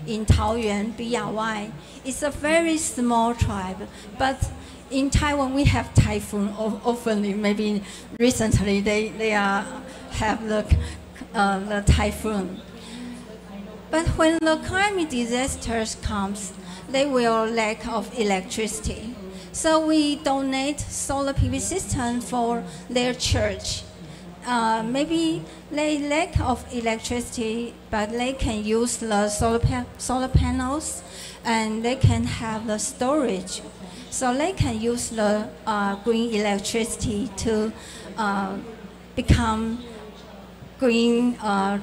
in Taoyuan, Biyawai. It's a very small tribe, but in Taiwan we have typhoon often. Maybe recently they have the typhoon. But when the climate disasters comes, they will lack of electricity. So we donate solar PV system for their church. Maybe they lack of electricity, but they can use the solar panels, and they can have the storage. So they can use the green electricity to become green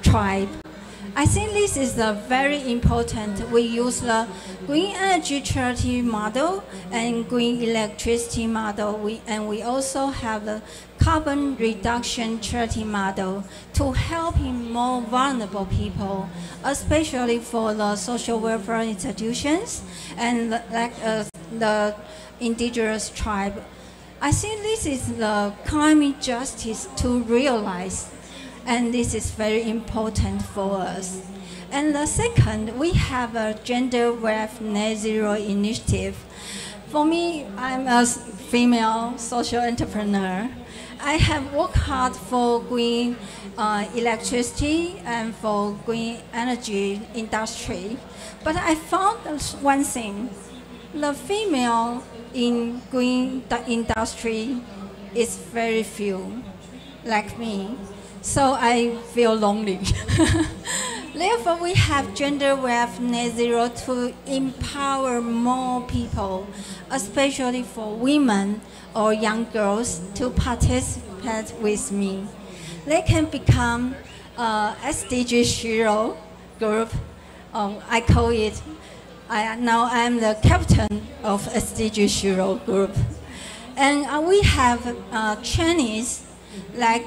tribe. I think this is very important. We use the green energy charity model and green electricity model. And we also have the carbon reduction charity model to help more vulnerable people, especially for the social welfare institutions and the indigenous tribe. I think this is the climate justice to realize. And this is very important for us. And the second, we have a gender wealth net zero initiative. For me, I'm a female social entrepreneur. I have worked hard for green electricity and for green energy industry. But I found one thing. The female in green industry is very few, like me. So I feel lonely. Therefore, we have gender wealth net zero to empower more people, especially for women or young girls, to participate with me. They can become SDG Shiro group. I call it. Now I'm the captain of SDG Shiro group, and we have Chinese like.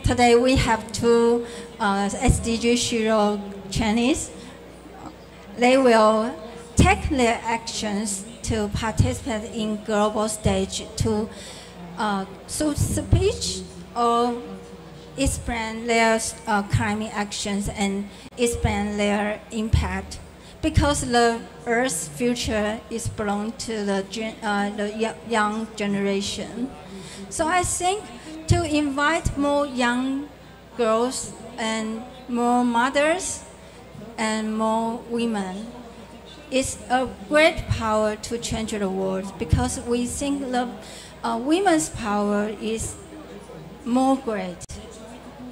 Today we have two SDG Shiro Chinese. They will take their actions to participate in global stage to speech or explain their climate actions and explain their impact. Because the Earth's future is belong to the young generation. So I think to invite more young girls and more mothers and more women is a great power to change the world, because we think the women's power is more great,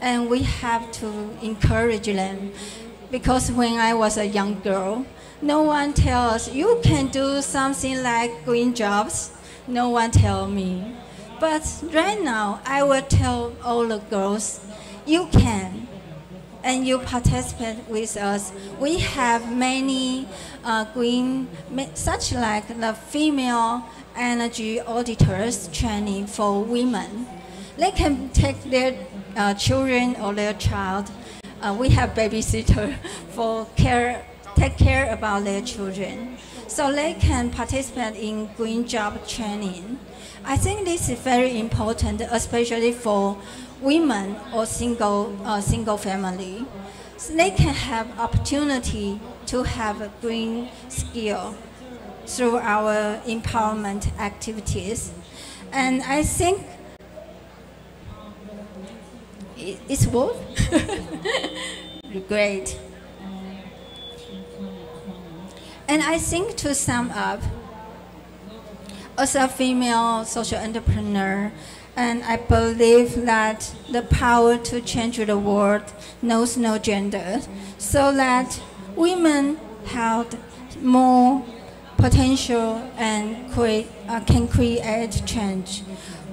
and we have to encourage them. Because when I was a young girl, no one tells us you can do something like green jobs. No one tell me. But right now, I will tell all the girls, you can, and you participate with us. We have many green, such like the female energy auditors training for women. They can take their children or their child. We have babysitter for take care about their children. So they can participate in green job training. I think this is very important, especially for women or single family. So they can have opportunity to have a green skill through our empowerment activities. And I think it's work. Great. And I think to sum up, as a female social entrepreneur, and I believe that the power to change the world knows no gender, so that women have more potential and can create change,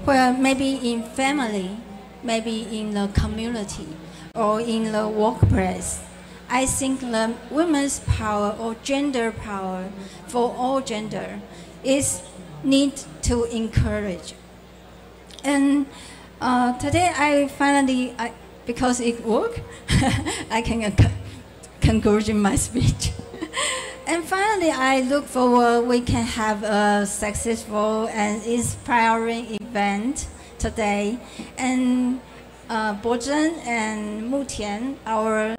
where maybe in family, maybe in the community, or in the workplace. I think the women's power or gender power for all gender is need to encourage. And today I finally, because it worked, I can conclude my speech. And finally, I look forward we can have a successful and inspiring event today. And Bozhen and Mutian, our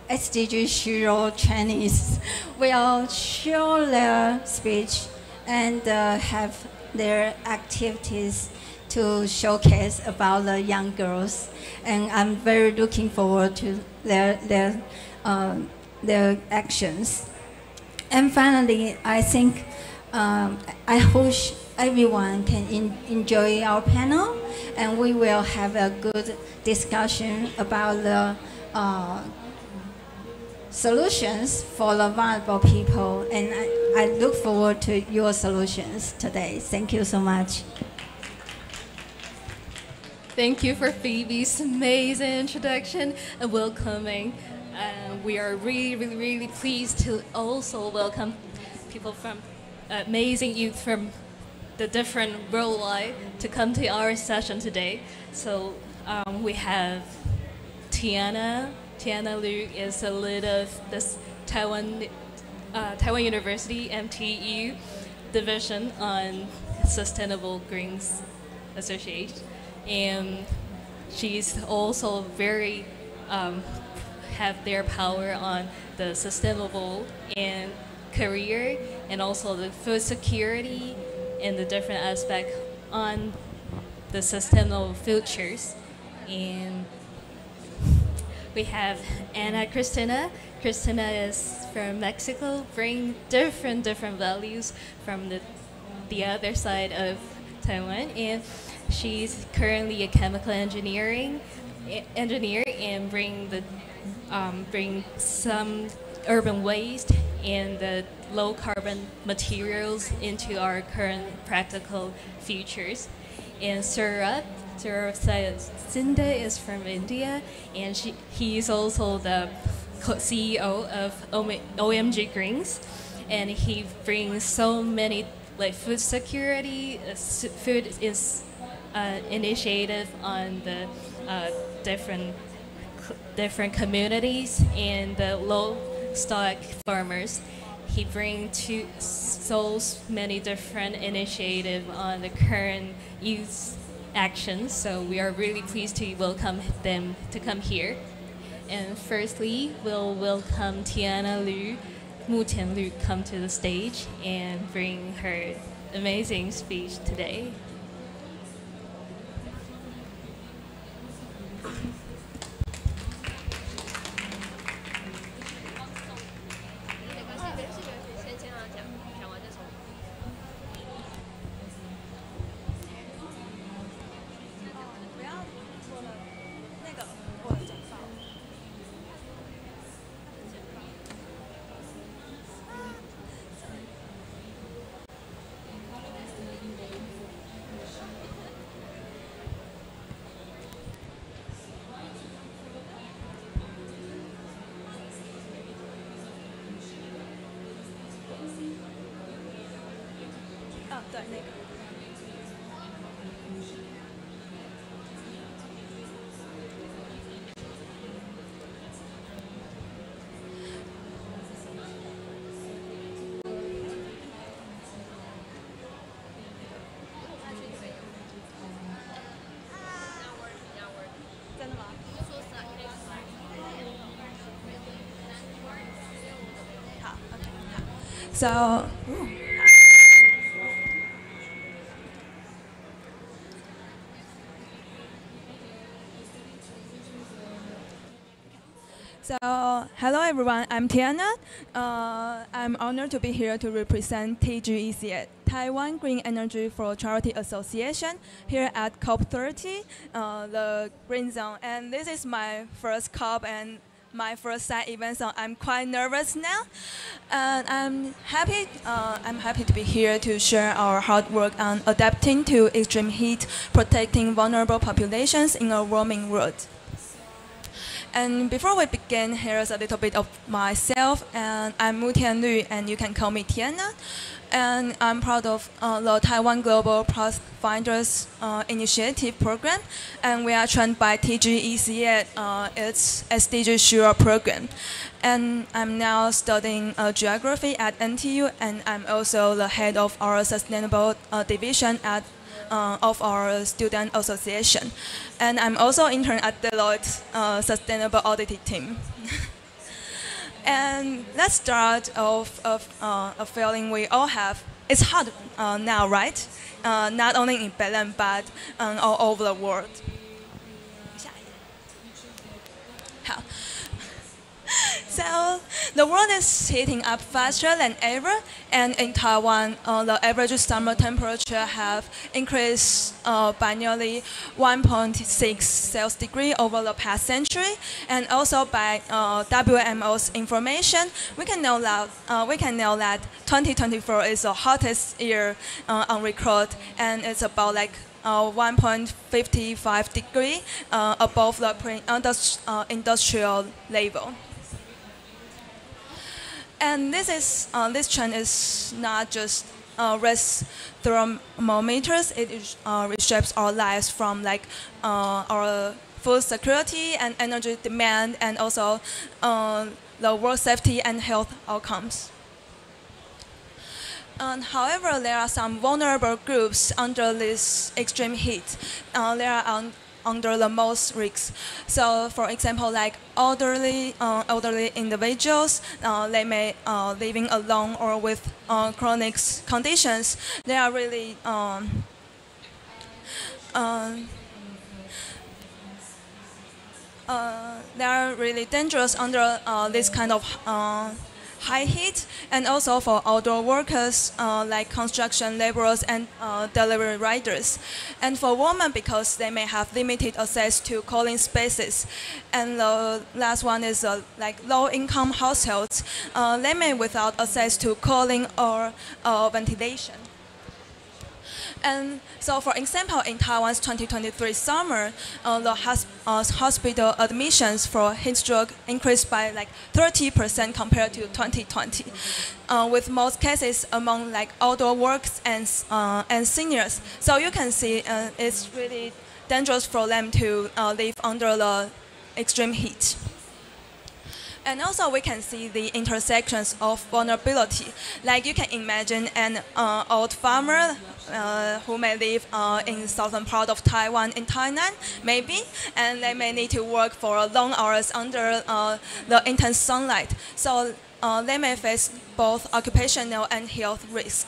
SDG Shiro trainees, will show their speech and have their activities to showcase about the young girls. And I'm very looking forward to their actions. And finally, I think I hope everyone can enjoy our panel, and we will have a good discussion about the solutions for the vulnerable people. And I look forward to your solutions today. Thank you so much. Thank you for Phoebe's amazing introduction and welcoming. We are really pleased to also welcome people from amazing youth from the different worldwide to come to our session today. So we have Tiana. Tiana Liu is a lead of this Taiwan University MTU division on Sustainable Greens Association. And she's also very have their power on the sustainable and career and also the food security and the different aspect on the sustainable futures. And we have Ana Cristina. Cristina is from Mexico, bring different values from the other side of Taiwan. And she's currently a chemical engineer and bring some urban waste and the low carbon materials into our current practical futures. And Saurabh Sinde is from India, and he is also the CEO of OMG Greens, and he brings so many like food security, food is initiative on the different communities and the low stock farmers. He brings so many different initiatives on the current youth actions. So we are really pleased to welcome them to come here. And firstly, we'll welcome Tiana Liu, Mutian Liu, come to the stage and bring her amazing speech today. So, hello everyone, I'm Tiana. I'm honored to be here to represent TGEC, Taiwan Green Energy for Charity Association, here at COP30, the Green Zone. And this is my first COP and my first side event, so I'm quite nervous now. And I'm happy to be here to share our hard work on adapting to extreme heat, protecting vulnerable populations in a warming world. And before we begin, here's a little bit of myself. And I'm Mutian Liu, and you can call me Tiana. And I'm proud of the Taiwan Global Pathfinders Initiative program. And we are trained by TGEC, its SDG Sure program. And I'm now studying geography at NTU, and I'm also the head of our sustainable division at of our student association. And I'm also intern at Deloitte Sustainable Auditing team. And let's start off of a feeling we all have. It's hard now, right? Not only in Berlin, but all over the world. So the world is heating up faster than ever, and in Taiwan, the average summer temperature have increased by nearly 1.6 Celsius degree over the past century, and also by WMO's information, we can know that 2024 is the hottest year on record, and it's about like 1.55 degree above the pre-industrial level. And this trend is not just raise thermometers. It reshapes our lives from like our food security and energy demand, and also the work safety and health outcomes. However, there are some vulnerable groups under this extreme heat. They are under the most risks. So, for example, like elderly individuals, they may living alone or with chronic conditions. They are really dangerous under this kind of high heat, and also for outdoor workers like construction laborers and delivery riders, and for women because they may have limited access to cooling spaces, and the last one is like low-income households. They may without access to cooling or ventilation. And so, for example, in Taiwan's 2023 summer, the hospital admissions for heat stroke increased by like 30% compared to 2020, with most cases among like outdoor workers and seniors. So you can see it's really dangerous for them to live under the extreme heat. And also we can see the intersections of vulnerability. Like you can imagine an old farmer who may live in southern part of Taiwan, in Tainan, maybe, and they may need to work for long hours under the intense sunlight. So they may face both occupational and health risks.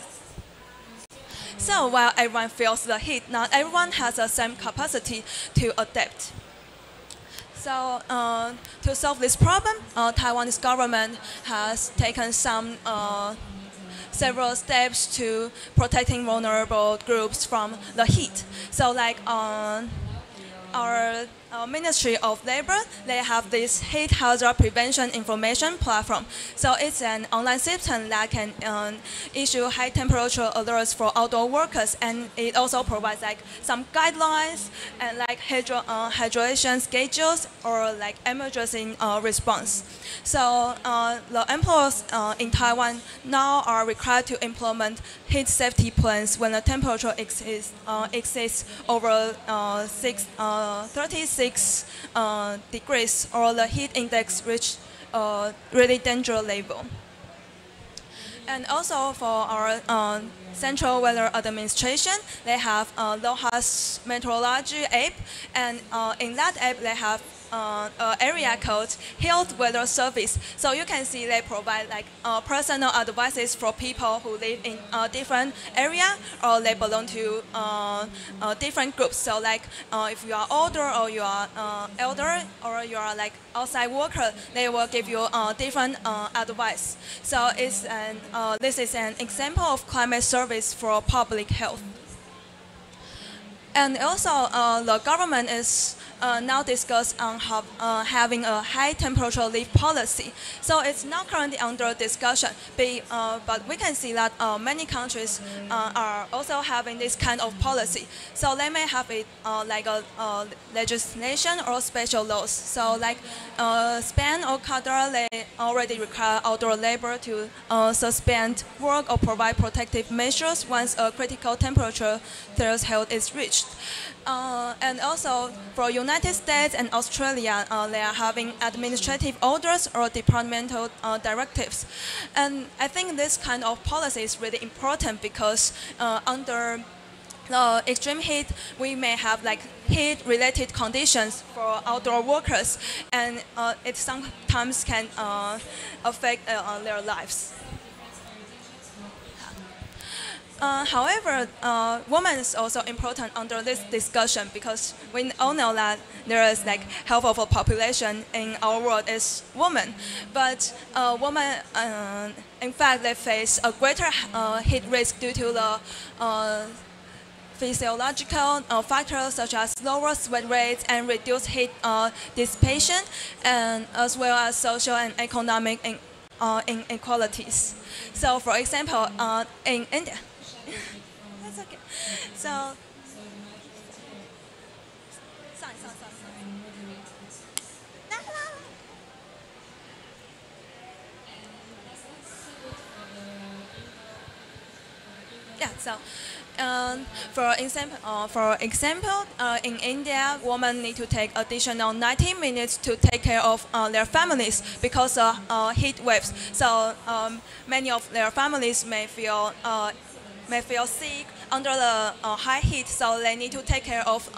So while everyone feels the heat, not everyone has the same capacity to adapt. So to solve this problem, Taiwan's government has taken several steps to protecting vulnerable groups from the heat. So like our Ministry of Labor, they have this heat hazard prevention information platform. So it's an online system that can issue high temperature alerts for outdoor workers, and it also provides like some guidelines and like hydration schedules or like emergency response. So the employers in Taiwan now are required to implement heat safety plans when the temperature exceeds over 36 degrees, or the heat index reached really dangerous level. And also for our Central Weather Administration, they have LOHAS Meteorology app, and in that app they have area code Health Weather Service. So you can see they provide like personal advices for people who live in a different area or they belong to different groups. So like if you are older or you are elder or you are like outside worker, they will give you different advice. So it's this is an example of climate service for public health. And also the government is now discussed on having a high temperature leave policy. So it's not currently under discussion, but we can see that many countries are also having this kind of policy. So they may have it like a legislation or special laws. So like Spain or Qatar, they already require outdoor labor to suspend work or provide protective measures once a critical temperature threshold is reached. And also for United States and Australia, they are having administrative orders or departmental directives. And I think this kind of policy is really important because under the extreme heat, we may have like heat-related conditions for outdoor workers, and it sometimes can affect their lives. However, women is also important under this discussion because we all know that there is like half of the population in our world is women, but women, in fact, they face a greater heat risk due to the physiological factors such as lower sweat rates and reduced heat dissipation, and as well as social and economic inequalities. So, for example, in India. That's okay. So, yeah. So, for example, in India, women need to take additional 90 minutes to take care of their families because of heat waves. So many of their families may feel sick under the high heat, so they need to take care of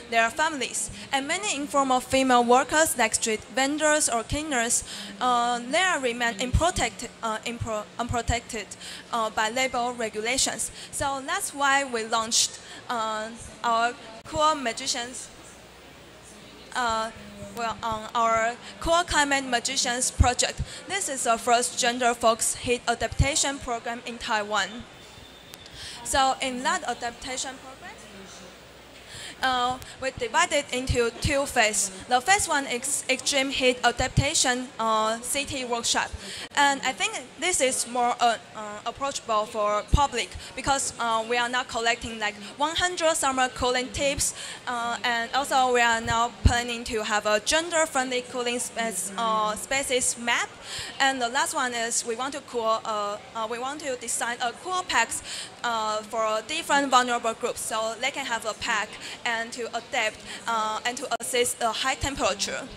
their families. And many informal female workers, like street vendors or cleaners, they remain unprotected by labor regulations. So that's why we launched our Cool Magicians. Our Cool Climate Magicians project. This is the first gender-focused heat adaptation program in Taiwan. So in that adaptation program, we divided into two phases. The first one is extreme heat adaptation city workshop, and I think this is more approachable for public because we are now collecting like 100 summer cooling tips, and also we are now planning to have a gender-friendly cooling spaces map. And the last one is we want to design a cool packs for different vulnerable groups, so they can have a pack and to adapt and to assist the high temperature.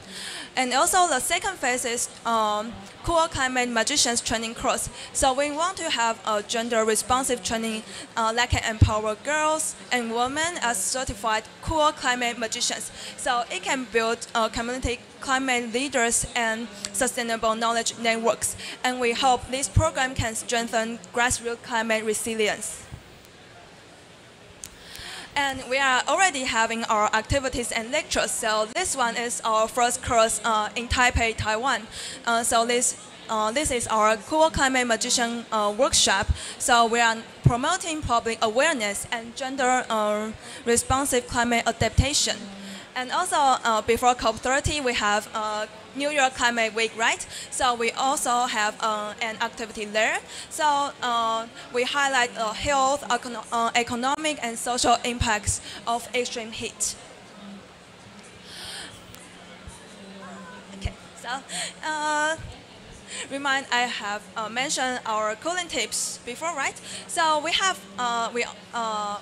And also the second phase is Cool Climate Magicians training course. So we want to have a gender-responsive training that can empower girls and women as certified Cool Climate Magicians. So it can build community climate leaders and sustainable knowledge networks. And we hope this program can strengthen grassroots climate resilience. And we are already having our activities and lectures. So this one is our first course in Taipei, Taiwan. So this is our Cool Climate Magician workshop. So we are promoting public awareness and gender responsive climate adaptation. And also before COP30, we have New York Climate Week, right? So we also have an activity there. So we highlight health, economic, and social impacts of extreme heat. Okay, so I have mentioned our cooling tips before, right? So we have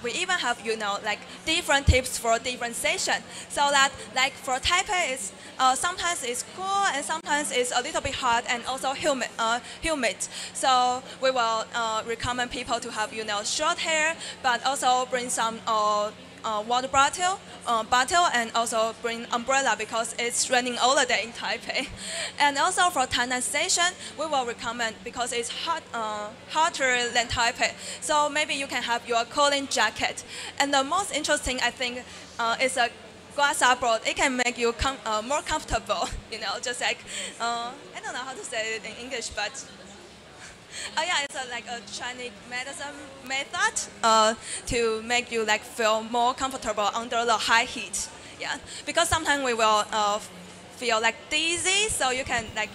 we even have like different tips for different sessions. So that like for Taipei, it's sometimes it's cool and sometimes it's a little bit hot and also humid. So we will recommend people to have short hair, but also bring some water bottle and also bring umbrella because it's raining all the day in Taipei. And also for Tainan Station, we will recommend because it's hotter than Taipei. So maybe you can have your cooling jacket. And the most interesting, I think, is a glass board. It can make you more comfortable. Just like I don't know how to say it in English, but. Yeah, it's like a Chinese medicine method to make you like feel more comfortable under the high heat. Yeah, because sometimes we will feel like dizzy, so you can like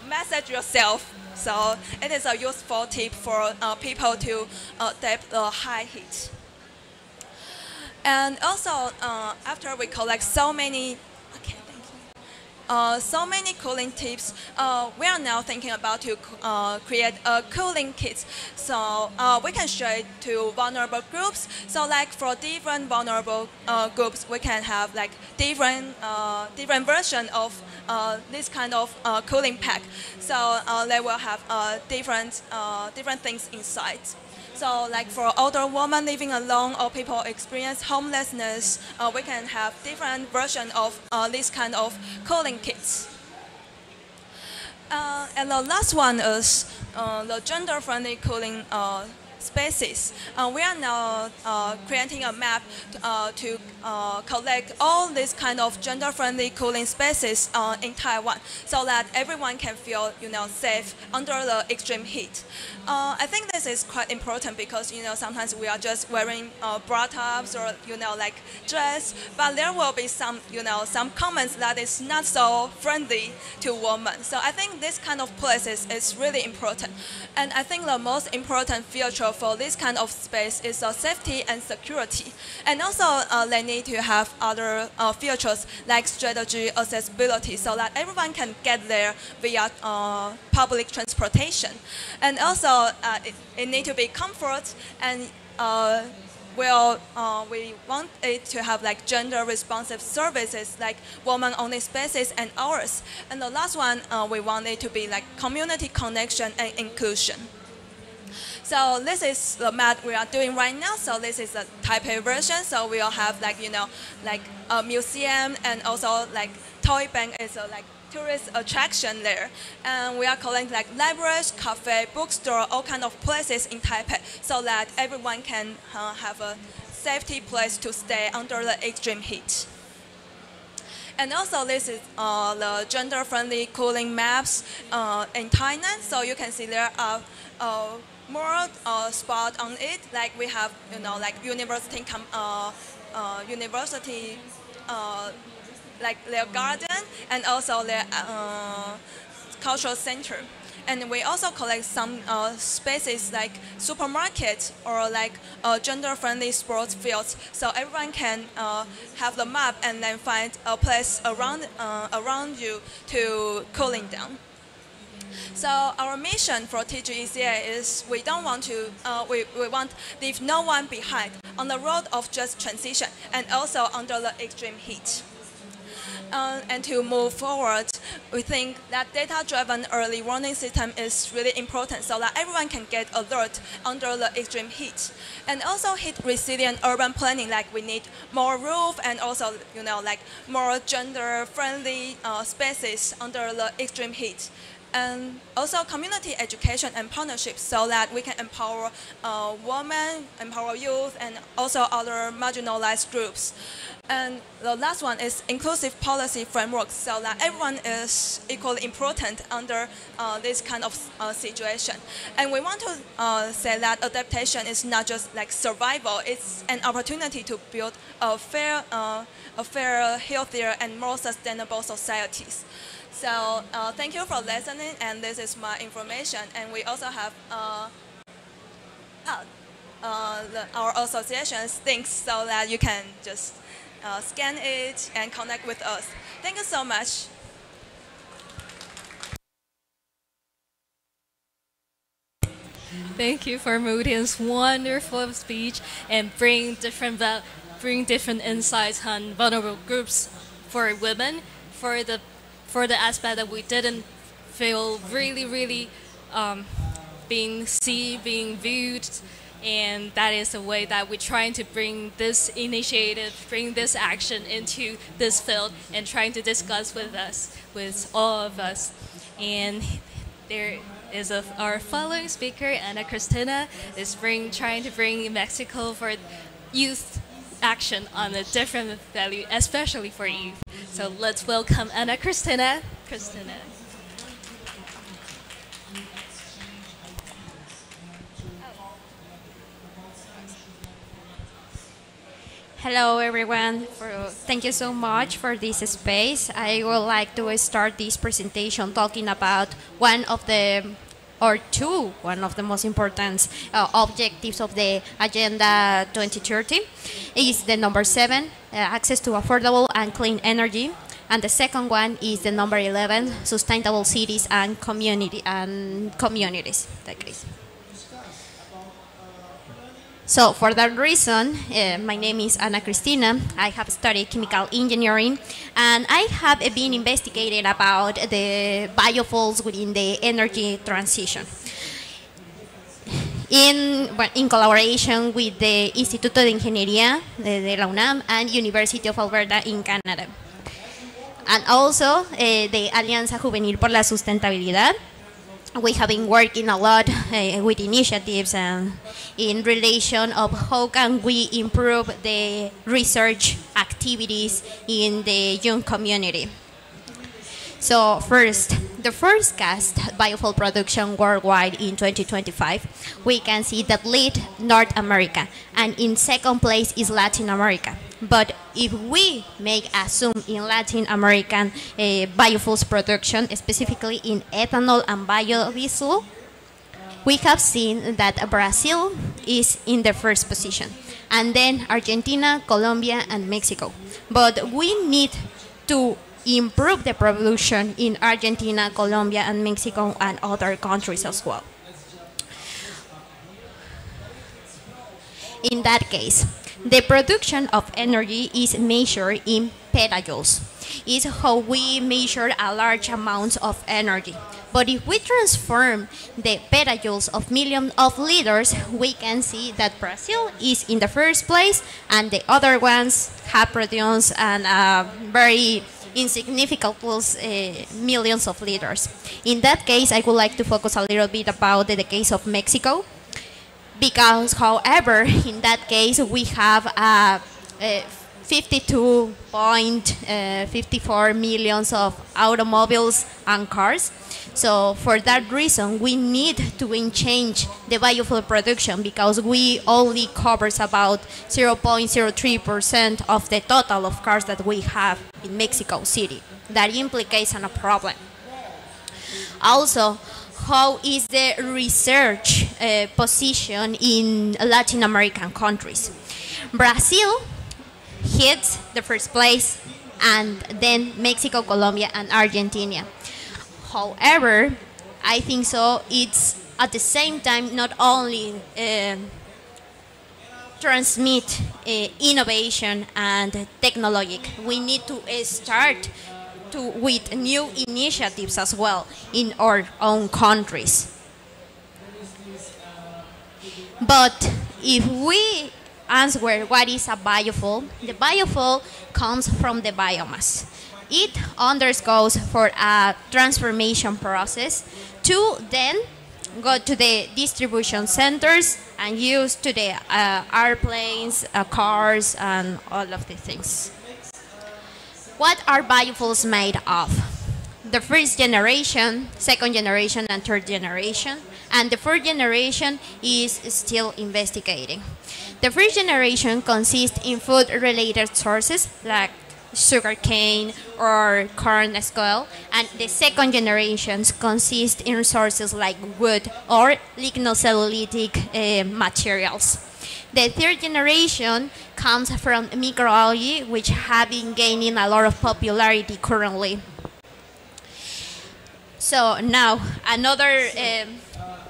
massage yourself. So it is a useful tip for people to adapt the high heat. And also after we collect so many cooling tips, we are now thinking about to create a cooling kit. So we can share it to vulnerable groups. So like for different vulnerable groups, we can have like different version of this kind of cooling pack. So they will have different things inside. So like for older women living alone or people experience homelessness, we can have different version of this kind of cooling kits. And the last one is the gender-friendly cooling spaces. We are now creating a map to collect all these kind of gender-friendly cooling spaces in Taiwan, so that everyone can feel, safe under the extreme heat. I think this is quite important because, sometimes we are just wearing bra tops or, like dress, but there will be some, some comments that is not so friendly to women. So I think this kind of places is really important. And I think the most important feature for this kind of space is safety and security. And also they need to have other features like strategy accessibility, so that everyone can get there via public transportation. And also it needs to be comfort, and we want it to have like gender responsive services like woman-only spaces and hours. And the last one, we want it to be like community connection and inclusion. So this is the map we are doing right now. So this is the Taipei version. So we'll have like, like a museum, and also like toy bank is a like tourist attraction there. And we are calling like libraries, cafe, bookstore, all kind of places in Taipei, so that everyone can have a safety place to stay under the extreme heat. And also this is the gender-friendly cooling maps in Thailand. So you can see there are more spot on it. Like we have, like university, like their garden, and also their cultural center. And we also collect some spaces like supermarkets or like gender-friendly sports fields, so everyone can have the map and then find a place around you to cooling down. So our mission for TGECA is we don't want to, we want to leave no one behind on the road of just transition and also under the extreme heat. And to move forward, we think that data-driven early warning system is really important, so that everyone can get alert under the extreme heat. And also heat-resilient urban planning, like we need more roof and also, like more gender-friendly spaces under the extreme heat. And also community education and partnerships, so that we can empower women, empower youth, and also other marginalized groups. And the last one is inclusive policy frameworks, so that everyone is equally important under this kind of situation. And we want to say that adaptation is not just like survival, it's an opportunity to build a fairer, healthier, and more sustainable societies. So thank you for listening, and this is my information. And we also have our association's links, so that you can just scan it and connect with us. Thank you so much. Thank you for Mudian's wonderful speech and bring different insights on vulnerable groups for women, for the aspect that we didn't feel really being seen, being viewed, and that is the way that we're trying to bring this initiative, bring this action into this field, and trying to discuss with all of us. And there is our following speaker, Ana Cristina, is trying to bring Mexico for youth action on a different value, especially for youth. So let's welcome Ana Cristina. Hello everyone, thank you so much for this space. I would like to start this presentation talking about one of the most important objectives of the Agenda 2030 is the number 7, access to affordable and clean energy. And the second one is the number 11, sustainable cities and communities. So for that reason, my name is Ana Cristina. I have studied chemical engineering, and I have been investigating about the biofuels within the energy transition. in collaboration with the Instituto de Ingeniería de la UNAM and University of Alberta in Canada. And also the Alianza Juvenil por la Sustentabilidad. We have been working a lot with initiatives in relation of how can we improve the research activities in the young community. So first, the first cast biofuel production worldwide in 2025, we can see that lead North America, and in second place is Latin America. But if we make a zoom in Latin American biofuels production, specifically in ethanol and biodiesel, we have seen that Brazil is in the first position, and then Argentina, Colombia, and Mexico. But we need to improve the production in Argentina, Colombia, and Mexico, and other countries as well. In that case, the production of energy is measured in petajoules. It's how we measure a large amount of energy. But if we transform the petajoules of millions of liters, we can see that Brazil is in the first place, and the other ones have produced very insignificant millions of liters. In that case, I would like to focus a little bit about the case of Mexico, because, however, in that case, we have 52.54 millions of automobiles and cars. So for that reason, we need to change the biofuel production, because we only covers about 0.03% of the total of cars that we have in Mexico City. That implicates a problem. Also, how is the research position in Latin American countries? Brazil hits the first place, and then Mexico, Colombia, and Argentina. However, I think so it's at the same time not only transmit innovation and technology. We need to start with new initiatives as well in our own countries. But if we answer what is a biofuel, the biofuel comes from the biomass. It undergoes for a transformation process to then go to the distribution centers and use to the airplanes, cars, and all of the things. What are biofuels made of? The first generation, second generation, and third generation. And the fourth generation is still investigating. The first generation consists in food-related sources like sugarcane or corn as well, and the second generations consist in resources like wood or lignocellulosic materials. The third generation comes from microalgae, which have been gaining a lot of popularity currently. So now another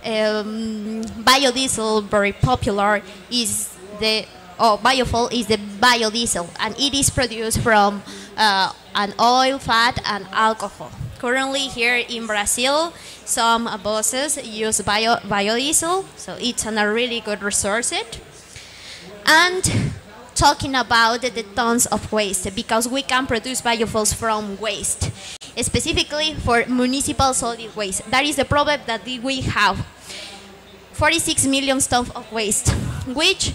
biodiesel very popular is the biofuel is the biodiesel, and it is produced from an oil, fat, and alcohol. Currently here in Brazil, some buses use biodiesel, so it's a really good resource. And talking about the tons of waste, because we can produce biofuels from waste, specifically for municipal solid waste. That is the problem that we have. 46 million tons of waste, which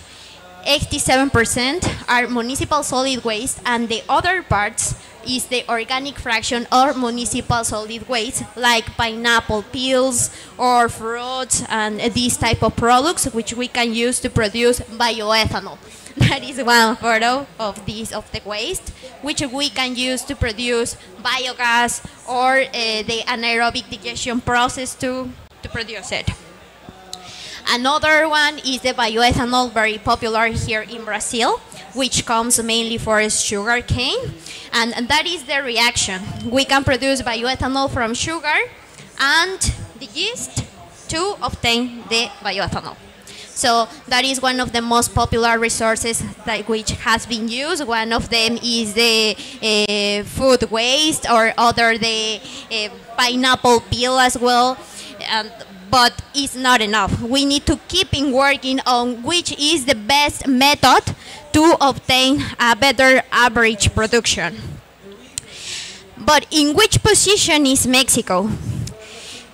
87% are municipal solid waste, and the other parts is the organic fraction or municipal solid waste, like pineapple peels or fruits and these type of products, which we can use to produce bioethanol. That is one photo of the waste, which we can use to produce biogas or the anaerobic digestion process to produce it. Another one is the bioethanol, very popular here in Brazil, which comes mainly for sugar cane, and that is the reaction. We can produce bioethanol from sugar and the yeast to obtain the bioethanol. So that is one of the most popular resources which has been used. One of them is the food waste, or other the pineapple peel as well. And but it's not enough. We need to keep in working on which is the best method to obtain a better average production. But in which position is Mexico?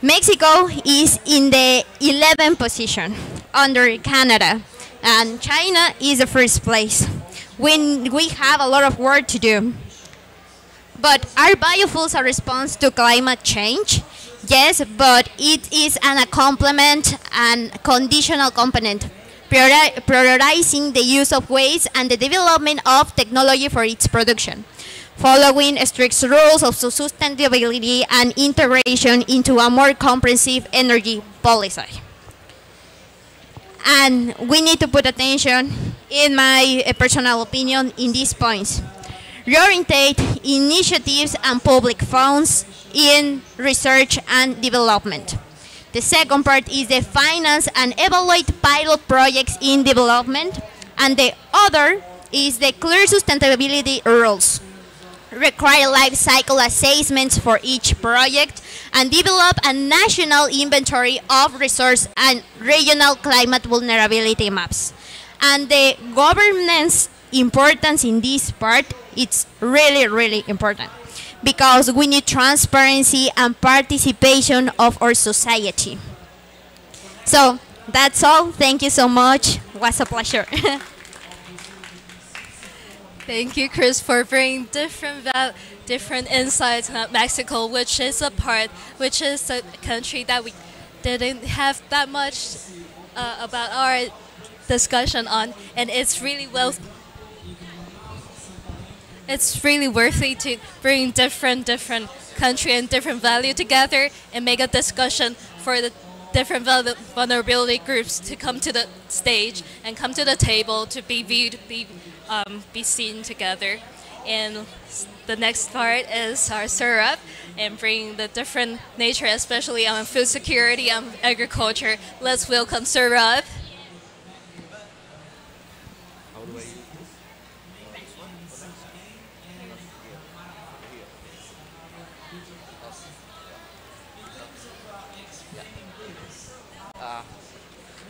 Mexico is in the 11th position under Canada, and China is the first place. We have a lot of work to do. But are biofuels a response to climate change? Yes, but it is a complement and conditional component, prioritizing the use of waste and the development of technology for its production, following strict rules of sustainability and integration into a more comprehensive energy policy. And we need to put attention, in my personal opinion, in these points. Reorientate initiatives and public funds in research and development. The second part is the finance and evaluate pilot projects in development. And the other is the clear sustainability rules. Require life cycle assessments for each project and develop a national inventory of resource and regional climate vulnerability maps. And the governance importance in this part, it's really, really important because we need transparency and participation of our society. So that's all. Thank you so much. It was a pleasure. Thank you, Chris, for bringing different insights about Mexico, which is a country that we didn't have that much about our discussion on, and it's really worthy to bring different country and different value together and make a discussion for the different vulnerability groups to come to the stage and come to the table to be viewed, be seen together. And the next part is our syrup and bring the different nature, especially on food security and agriculture. Let's welcome syrup.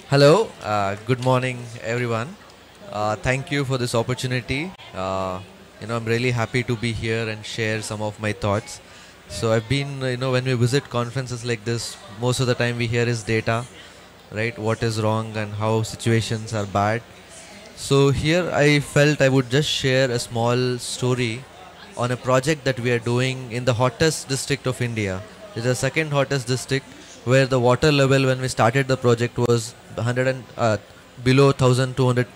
Hello, good morning everyone. Thank you for this opportunity. I'm really happy to be here and share some of my thoughts. So I've been, when we visit conferences like this, most of the time we hear is data, right? What is wrong and how situations are bad. So here I felt I would just share a small story on a project that we are doing in the hottest district of India. It's the second hottest district, where the water level when we started the project was below 1,200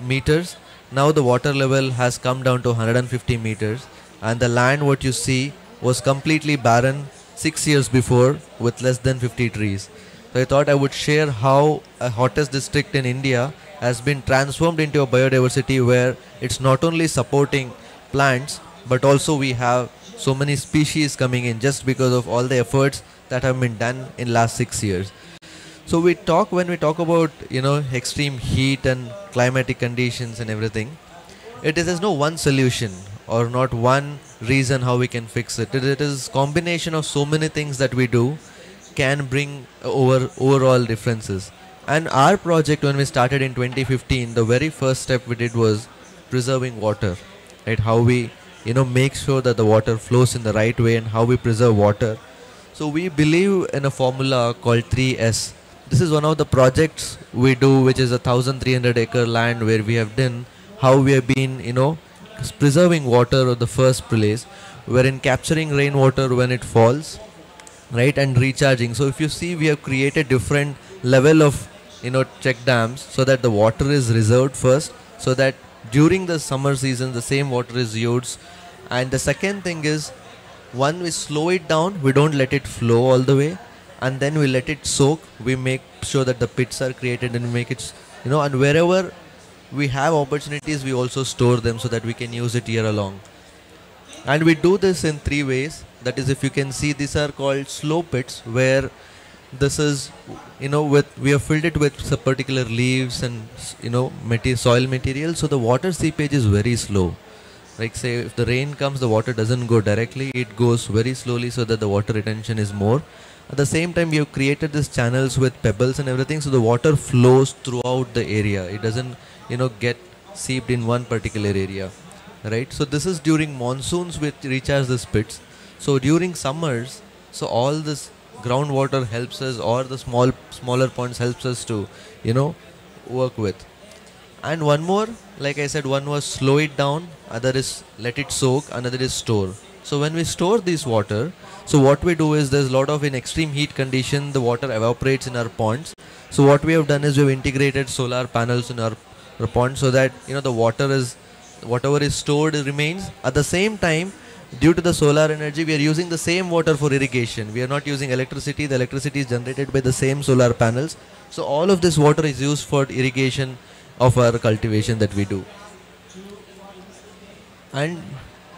meters. Now the water level has come down to 150 meters, and the land what you see was completely barren 6 years before with less than 50 trees. So I thought I would share how a hottest district in India has been transformed into a biodiversity where it's not only supporting plants, but also we have so many species coming in just because of all the efforts that have been done in last 6 years. So when we talk about extreme heat and climatic conditions and everything, there's no one solution or not one reason how we can fix it. It is combination of so many things that we do can bring overall differences. And our project, when we started in 2015, the very first step we did was preserving water, right? How we make sure that the water flows in the right way and how we preserve water. So we believe in a formula called 3S. This is one of the projects we do, which is a 1,300 acre land where we have done how we have been, preserving water at the first place, wherein capturing rainwater when it falls, right, and recharging. So if you see, we have created different level of, check dams so that the water is reserved first, so that during the summer season, the same water is used. And the second thing is, one, we slow it down, we don't let it flow all the way, and then we let it soak. We make sure that the pits are created and make it, and wherever we have opportunities, we also store them so that we can use it year along. And we do this in 3 ways. That is, if you can see, these are called slow pits, where this is, we have filled it with some particular leaves and, soil material. So the water seepage is very slow. Like say, if the rain comes, the water doesn't go directly, it goes very slowly so that the water retention is more. At the same time, we have created these channels with pebbles and everything, so the water flows throughout the area. It doesn't, get seeped in one particular area, right? So this is during monsoons which recharge the pits. So during summers, so all this groundwater helps us, or the smaller ponds helps us to, work with. And one more, like I said, one was slow it down, other is let it soak, another is store. So when we store this water, so what we do is there's a lot of, in extreme heat condition, the water evaporates in our ponds. So what we have done is we've integrated solar panels in our pond, so that the water is, whatever is stored remains. At the same time, due to the solar energy, we are using the same water for irrigation. We are not using electricity. The electricity is generated by the same solar panels. So all of this water is used for irrigation of our cultivation that we do. And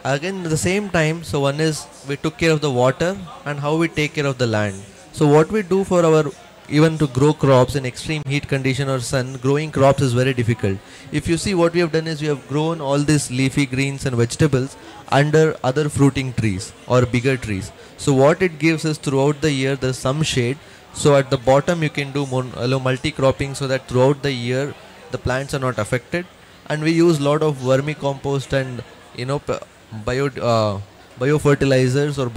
again, at the same time, so one is we took care of the water and how we take care of the land. So what we do for our, even to grow crops in extreme heat condition or sun, growing crops is very difficult. If you see, what we have done is we have grown all these leafy greens and vegetables under other fruiting trees or bigger trees. So what it gives is throughout the year there's some shade. So at the bottom you can do multi-cropping, so that throughout the year the plants are not affected. And we use lot of vermicompost and biofertilizers or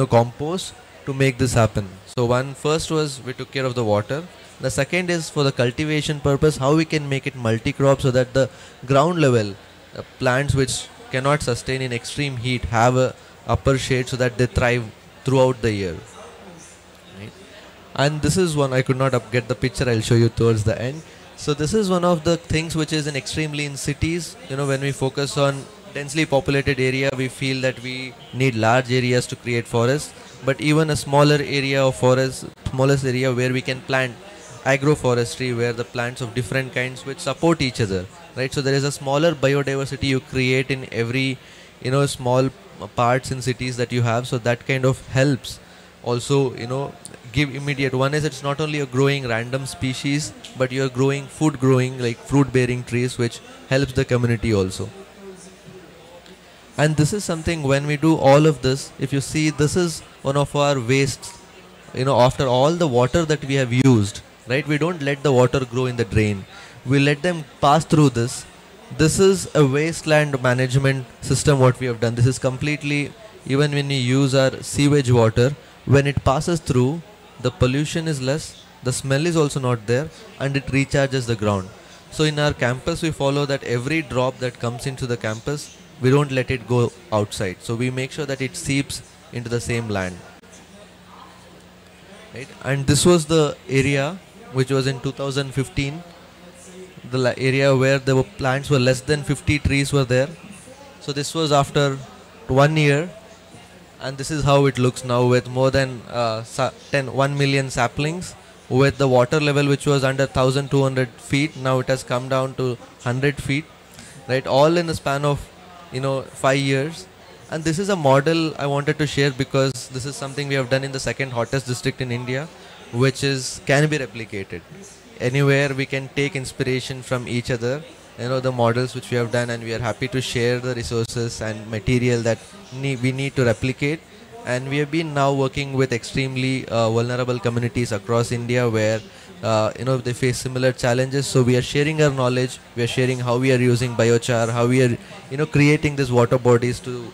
compost to make this happen. So one first was we took care of the water. The second is for the cultivation purpose, how we can make it multi-crop, so that the ground level plants which cannot sustain in extreme heat have a upper shade, so that they thrive throughout the year. Right? And this is one, I could not get the picture, I'll show you towards the end. So this is one of the things which is extremely in cities. When we focus on densely populated area, we feel that we need large areas to create forests. But even a smaller area of forest, smallest area where we can plant agroforestry, where the plants of different kinds which support each other, right? So there is a smaller biodiversity you create in every, small parts in cities that you have. So that kind of helps also, give immediate. One is it's not only a growing random species, but you're growing food growing like fruit bearing trees, which helps the community also. And this is something, when we do all of this, if you see, this is one of our wastes. After all the water that we have used, right, we don't let the water grow in the drain. We let them pass through this. This is a wasteland management system what we have done. This is completely, even when we use our sewage water, when it passes through, the pollution is less, the smell is also not there, and it recharges the ground. So in our campus, we follow that every drop that comes into the campus, we don't let it go outside. So we make sure that it seeps into the same land. Right? And this was the area which was in 2015, the area where there were plants were less than 50 trees were there. So this was after 1 year, and this is how it looks now, with more than 1 million saplings, with the water level which was under 1200 feet. Now it has come down to 100 feet, right? All in the span of 5 years. And this is a model I wanted to share, because this is something we have done in the second hottest district in India, which can be replicated anywhere. We can take inspiration from each other, the models which we have done, and we are happy to share the resources and material that we need to replicate. And we have been now working with extremely vulnerable communities across India, where they face similar challenges. So we are sharing our knowledge, we are sharing how we are using biochar, how we are creating these water bodies to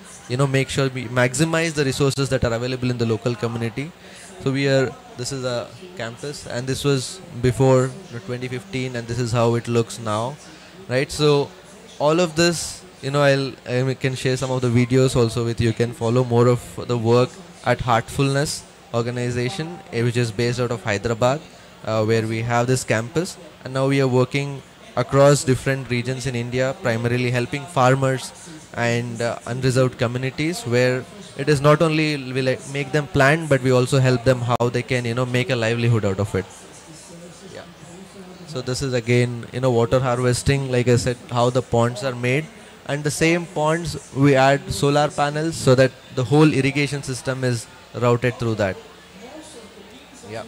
make sure we maximize the resources that are available in the local community. So this is a campus, and this was before 2015, and this is how it looks now, right? So all of this, I can share some of the videos also with you. You can follow more of the work at Heartfulness organization, which is based out of Hyderabad, where we have this campus. And now we are working across different regions in India, primarily helping farmers and unreserved communities, where it is not only we make them plant, but we also help them how they can make a livelihood out of it. Yeah. So this is again water harvesting, like I said, how the ponds are made. And the same ponds we add solar panels, so that the whole irrigation system is routed through that. Yeah.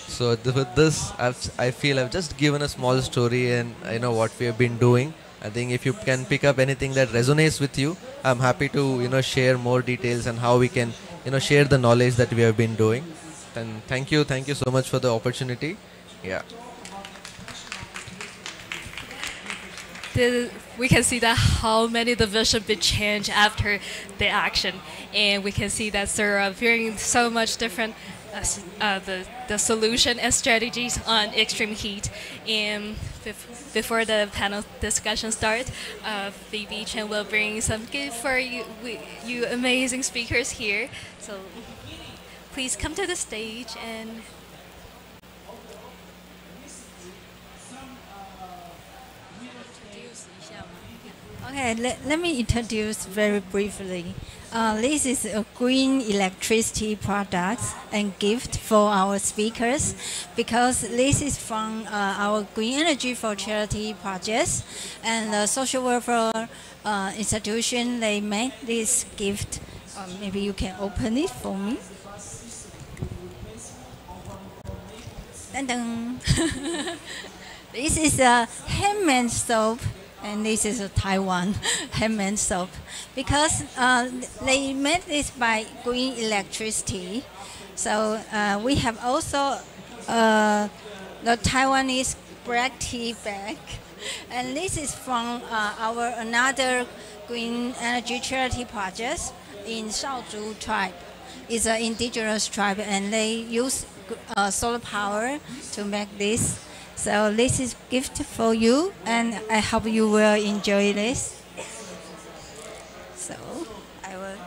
So with this, I feel I've just given a small story, and what we have been doing. I think if you can pick up anything that resonates with you, I'm happy to share more details and how we can share the knowledge that we have been doing. then thank you so much for the opportunity. Yeah. We can see that how many the vision be changed after the action, and we can see that there are very so much different the solution and strategies on extreme heat. And before the panel discussion starts, Phoebe Chen will bring some gift for you amazing speakers here. So please come to the stage and. Okay, let me introduce very briefly. This is a green electricity product and gift for our speakers, because this is from our Green Energy for Charity projects, and the social welfare institution, they made this gift. Maybe you can open it for me. Dun dun. This is a handmade soap. And this is a Taiwan handmade soap, because they made this by green electricity. So we have also the Taiwanese black tea bag, and this is from our another green energy charity project in Shaozhou tribe. It's an indigenous tribe, and they use solar power to make this. So this is gift for you, and I hope you will enjoy this. So I will.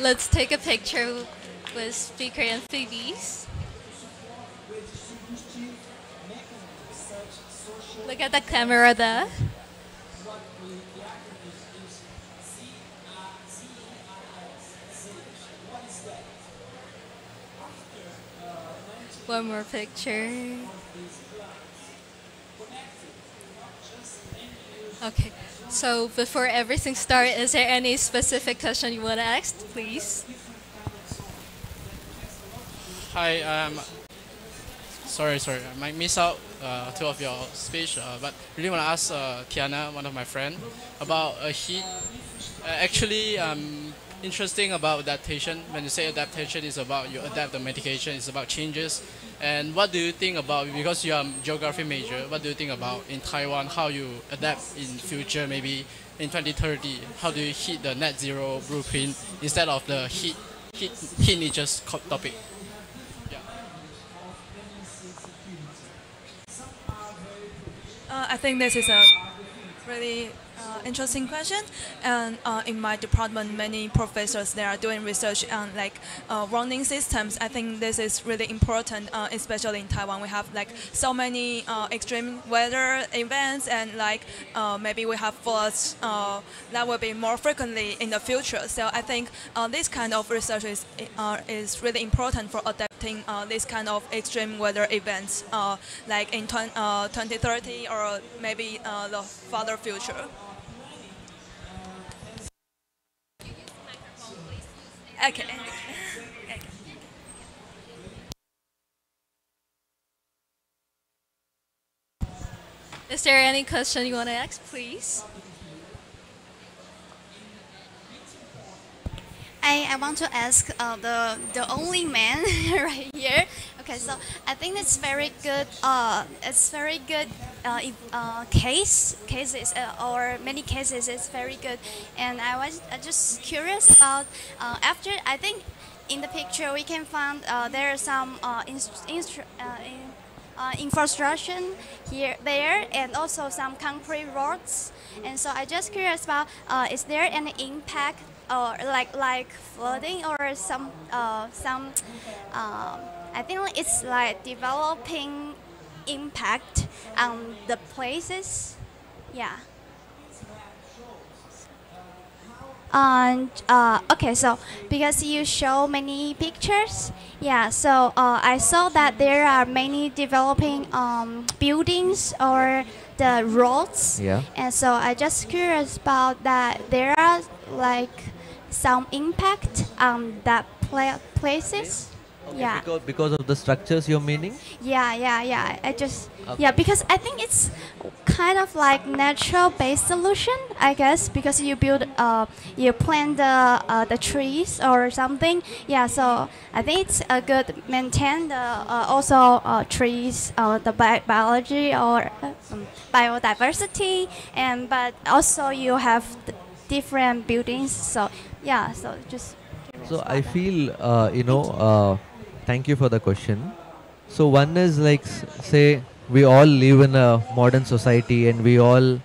Let's take a picture with speaker and Phoebe's. Look at the camera there. One more picture. Okay, so before everything starts, is there any specific question you want to ask, please? Hi, sorry, I might miss out two of your speech, but really want to ask Tiana, one of my friends, about heat. Actually, interesting about adaptation. When you say adaptation, is about you adapt the medication, it's about changes. And what do you think about, because you are a geography major, what do you think about in Taiwan, how you adapt in future, maybe in 2030, how do you hit the net zero blueprint instead of the heat niches topic? Yeah. I think this is a really interesting question, and in my department, many professors, they are doing research on warning systems. I think this is really important, especially in Taiwan. We have so many extreme weather events, and maybe we have floods that will be more frequently in the future. So I think this kind of research is really important for adapting this kind of extreme weather events, like in 2030 or maybe the further future. Okay. Is there any question you want to ask, please? I want to ask the only man right here. Okay, so I think it's very good. It's very good cases or many cases. It's very good, and I was just curious about after. I think in the picture we can find there are some infrastructure there, and also some concrete roads. And so I just curious about is there any impact or like flooding or some I think it's like developing impact on the places. Yeah. And okay, so because you show many pictures, yeah, so I saw that there are many developing buildings or the roads. Yeah. And so I just curious about that. There are like some impact on that places. Okay, Yeah. because of the structures you're meaning? Yeah. I just Okay. yeah, because I think it's kind of like natural-based solution, I guess, because you build you plant the trees or something. Yeah, so I think it's a good maintain the also trees the biology or biodiversity, and but also you have different buildings. So yeah, so just curious So about I that. feel, thank you for the question. So one is like, say, we all live in a modern society and we all,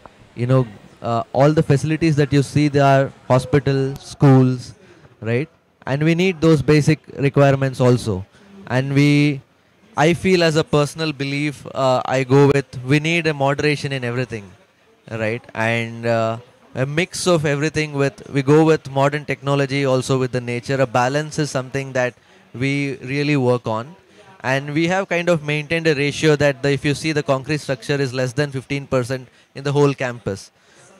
all the facilities that you see, they are hospitals, schools, right? And we need those basic requirements also. And I feel as a personal belief, I go with, we need a moderation in everything, right? And a mix of everything we go with modern technology also with the nature. A balance is something that we really work on, and we have kind of maintained a ratio that if you see the concrete structure is less than 15% in the whole campus,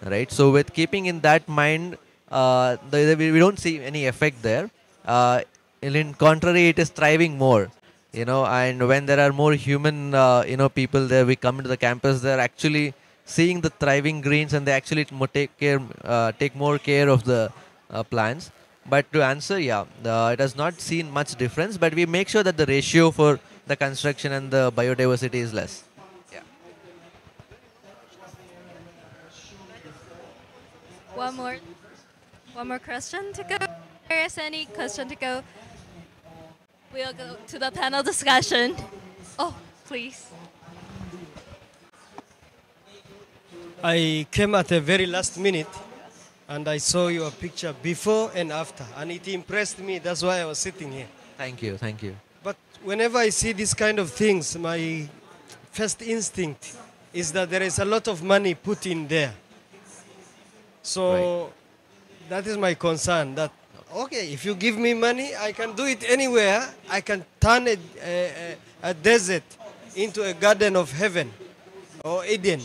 right? So with keeping in that mind, we don't see any effect there. In contrary, it is thriving more, and when there are more human people there, we come into the campus, they're actually seeing the thriving greens, and they actually take more care of the plants. But to answer, yeah, it has not seen much difference, but we make sure that the ratio for the construction and the biodiversity is less. Yeah. One more, one more question to go. If there is any question to go, we'll go to the panel discussion. Oh, please. I came at the very last minute and I saw your picture before and after, and it impressed me. That's why I was sitting here. Thank you, thank you. But whenever I see these kind of things, my first instinct is that there is a lot of money put in there. So that is my concern, that, okay, if you give me money, I can do it anywhere. I can turn a desert into a garden of heaven or Eden.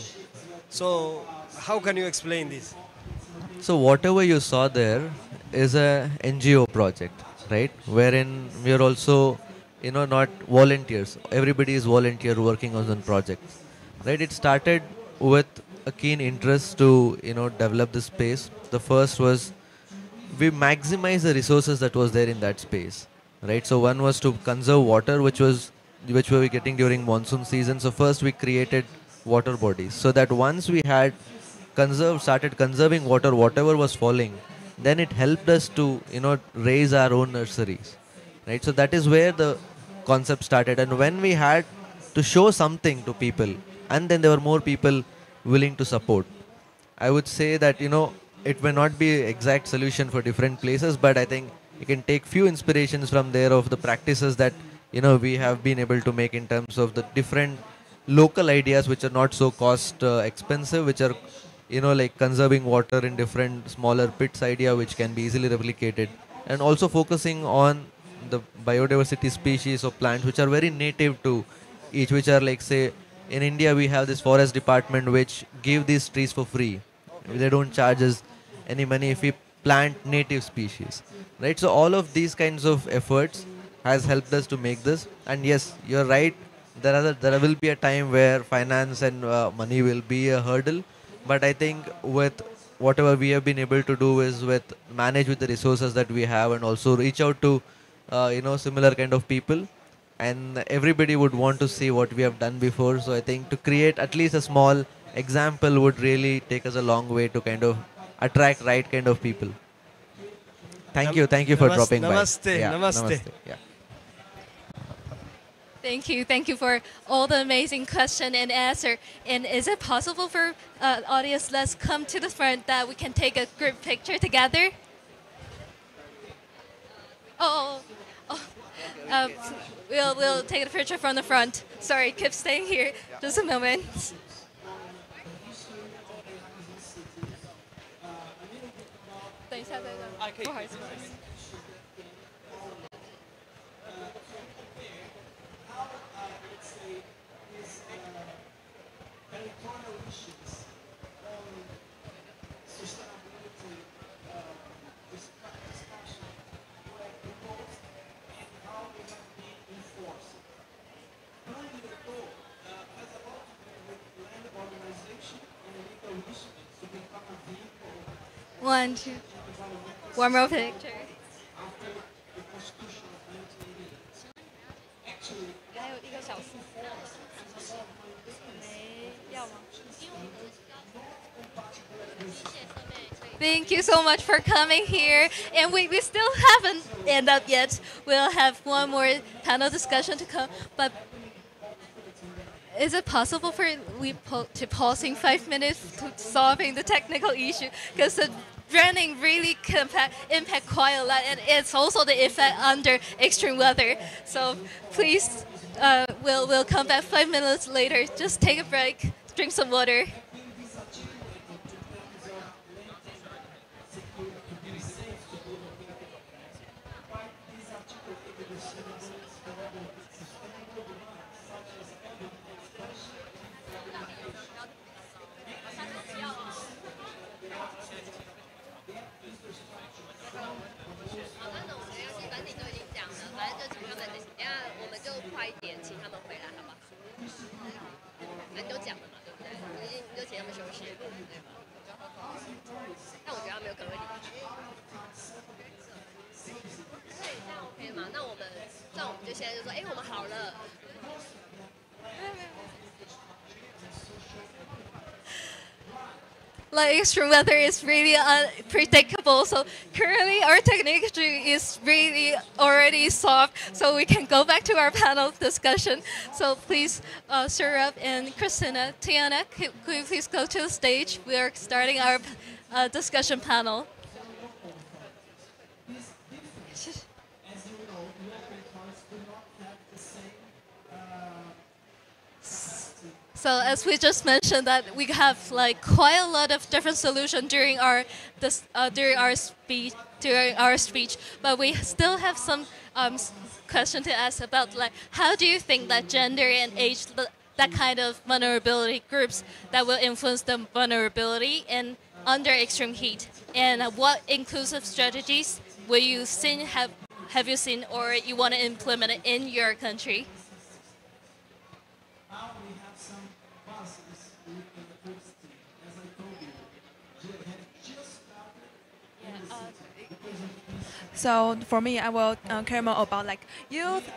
So how can you explain this? So whatever you saw there is a NGO project, right? Wherein we are also, not volunteers. Everybody is volunteer working on the project, right? It started with a keen interest to, develop the space. The first was we maximize the resources that was there in that space, right? So one was to conserve water, which we were getting during monsoon season. So first we created water bodies, so that once we had started conserving water, whatever was falling, then it helped us to raise our own nurseries, right? So that is where the concept started, and when we had to show something to people, and then there were more people willing to support. I would say that it may not be exact solution for different places, but I think you can take few inspirations from there of the practices that we have been able to make in terms of the different local ideas which are not so cost expensive, which are like conserving water in different smaller pits idea, which can be easily replicated, and also focusing on the biodiversity species of plants which are very native to each, which are like, say, in India we have this forest department which give these trees for free. They don't charge us any money if we plant native species, right? So all of these kinds of efforts has helped us to make this. And yes, you're right, there will be a time where finance and money will be a hurdle, but I think with whatever we have been able to do is manage with the resources that we have, and also reach out to similar kind of people, and everybody would want to see what we have done before. So I think to create at least a small example would really take us a long way to kind of attract right kind of people. Thank you for dropping by. Namaste, Yeah, namaste. Yeah. Thank you for all the amazing question and answer. And is it possible for audience, let's come to the front that we can take a group picture together? We'll take a picture from the front. Sorry, keep staying here. Just a moment. One, two. One more picture. 还有1个小时。没要吗？ Thank you so much for coming here. And we still haven't ended up yet. We'll have one more panel discussion to come. But is it possible for to pausing 5 minutes to solving the technical issue? Because the running really can impact quite a lot. And it's also the effect under extreme weather. So please, we'll come back 5 minutes later. Just take a break, drink some water. Like extreme weather is really unpredictable. So currently our technology is really already solved. So we can go back to our panel discussion. So please, Surab and Christina, Tiana, could you please go to the stage? We are starting our discussion panel. So as we just mentioned, that we have like quite a lot of different solutions during our speech, but we still have some question to ask about like how do you think that gender and age, that kind of vulnerability groups that will influence the vulnerability and under extreme heat, and what inclusive strategies will you have you seen or you want to implement it in your country? So for me, I will care more about like youth.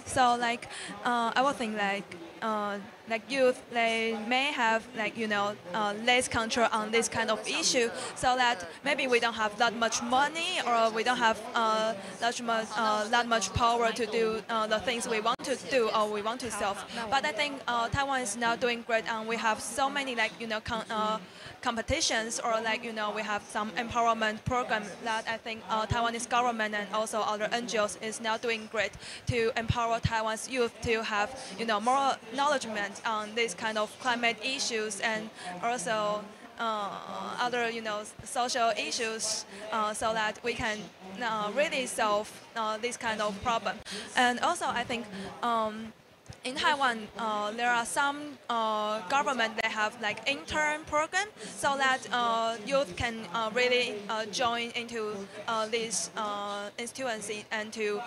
So like I will think like youth, they may have like less control on this kind of issue. So that maybe we don't have that much money or we don't have that much power to do the things we want to do or we want to solve. But I think Taiwan is now doing great, and we have so many like competitions or like we have some empowerment program that I think Taiwanese government and also other NGOs is now doing great to empower Taiwan's youth to have more knowledgement on this kind of climate issues and also other social issues, so that we can really solve this kind of problem. And also I think in Taiwan, there are some government that have like intern program, so that youth can really join into this instituency and to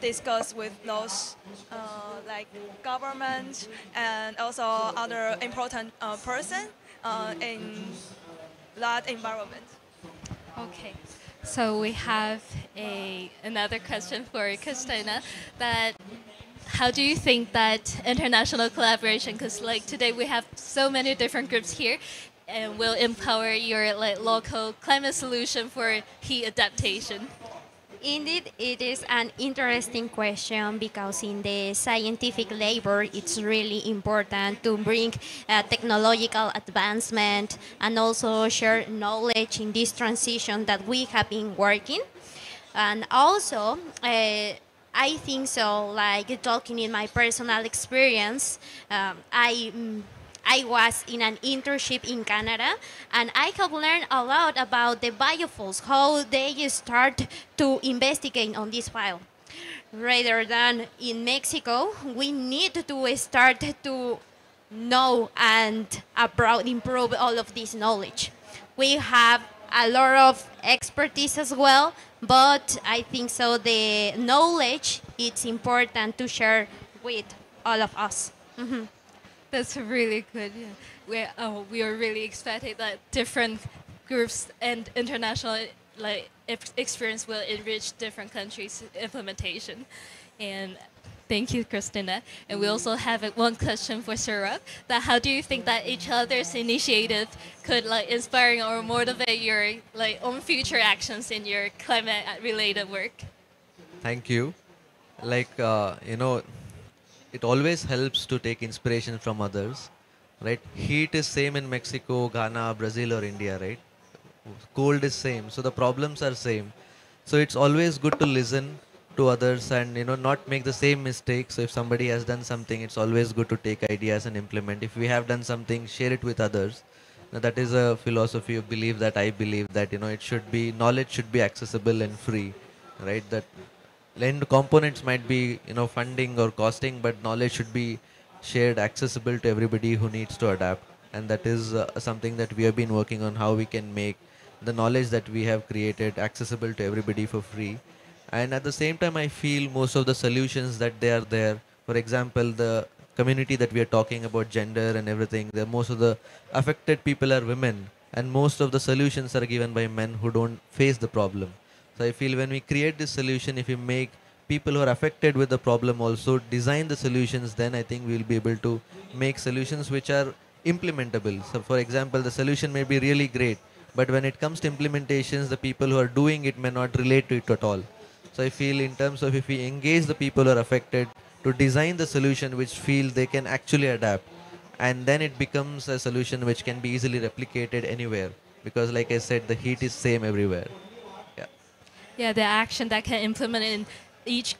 discuss with those like government and also other important person in that environment. Okay. So we have another question for Christina, that how do you think that international collaboration, because like today we have so many different groups here, and will empower your like local climate solution for heat adaptation? Indeed, it is an interesting question, because in the scientific labor, it's really important to bring technological advancement and also share knowledge in this transition that we have been working. And also, I think so, like talking in my personal experience, I was in an internship in Canada, and I have learned a lot about the biofuels, how they start to investigate on this file. Rather than in Mexico, we need to start to know and improve all of this knowledge. We have a lot of expertise as well, but I think so the knowledge, it's important to share with all of us. Mm-hmm. That's really good. Yeah. We are really excited that different groups and international experience will enrich different countries' implementation. And thank you, Christina. And we also have one question for Sarah. That how do you think that each other's initiative could inspire or motivate your own future actions in your climate-related work? Thank you. It always helps to take inspiration from others, right? Heat is same in Mexico, Ghana, Brazil, or India, right? Cold is same, so the problems are same. So it's always good to listen to others and not make the same mistakes. So if somebody has done something, it's always good to take ideas and implement. If we have done something, share it with others. Now, that is a philosophy of belief that I believe that it should be, knowledge should be accessible and free, right? That end components might be funding or costing, but knowledge should be shared, accessible to everybody who needs to adapt. And that is something that we have been working on, how we can make the knowledge that we have created accessible to everybody for free. And at the same time, I feel most of the solutions that they are there, for example, the community that we are talking about, gender and everything, most of the affected people are women, and most of the solutions are given by men who don't face the problem. So I feel when we create this solution, if we make people who are affected with the problem also design the solutions, then I think we'll be able to make solutions which are implementable. So for example, the solution may be really great, but when it comes to implementations, the people who are doing it may not relate to it at all. So I feel in terms of if we engage the people who are affected to design the solution which feel they can actually adapt, and then it becomes a solution which can be easily replicated anywhere, because like I said, the heat is same everywhere. Yeah. Yeah, the action that can implement in each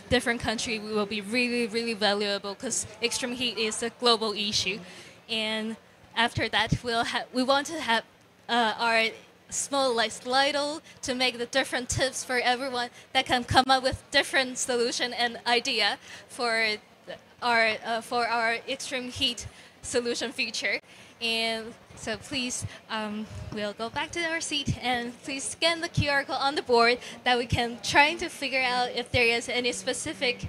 different country will be really, really valuable because extreme heat is a global issue. And after that, we want to have our small Slido to make the different tips for everyone that can come up with different solution and idea for our extreme heat solution feature. And so please, we'll go back to our seat and please scan the QR code on the board that we can try to figure out if there is any specific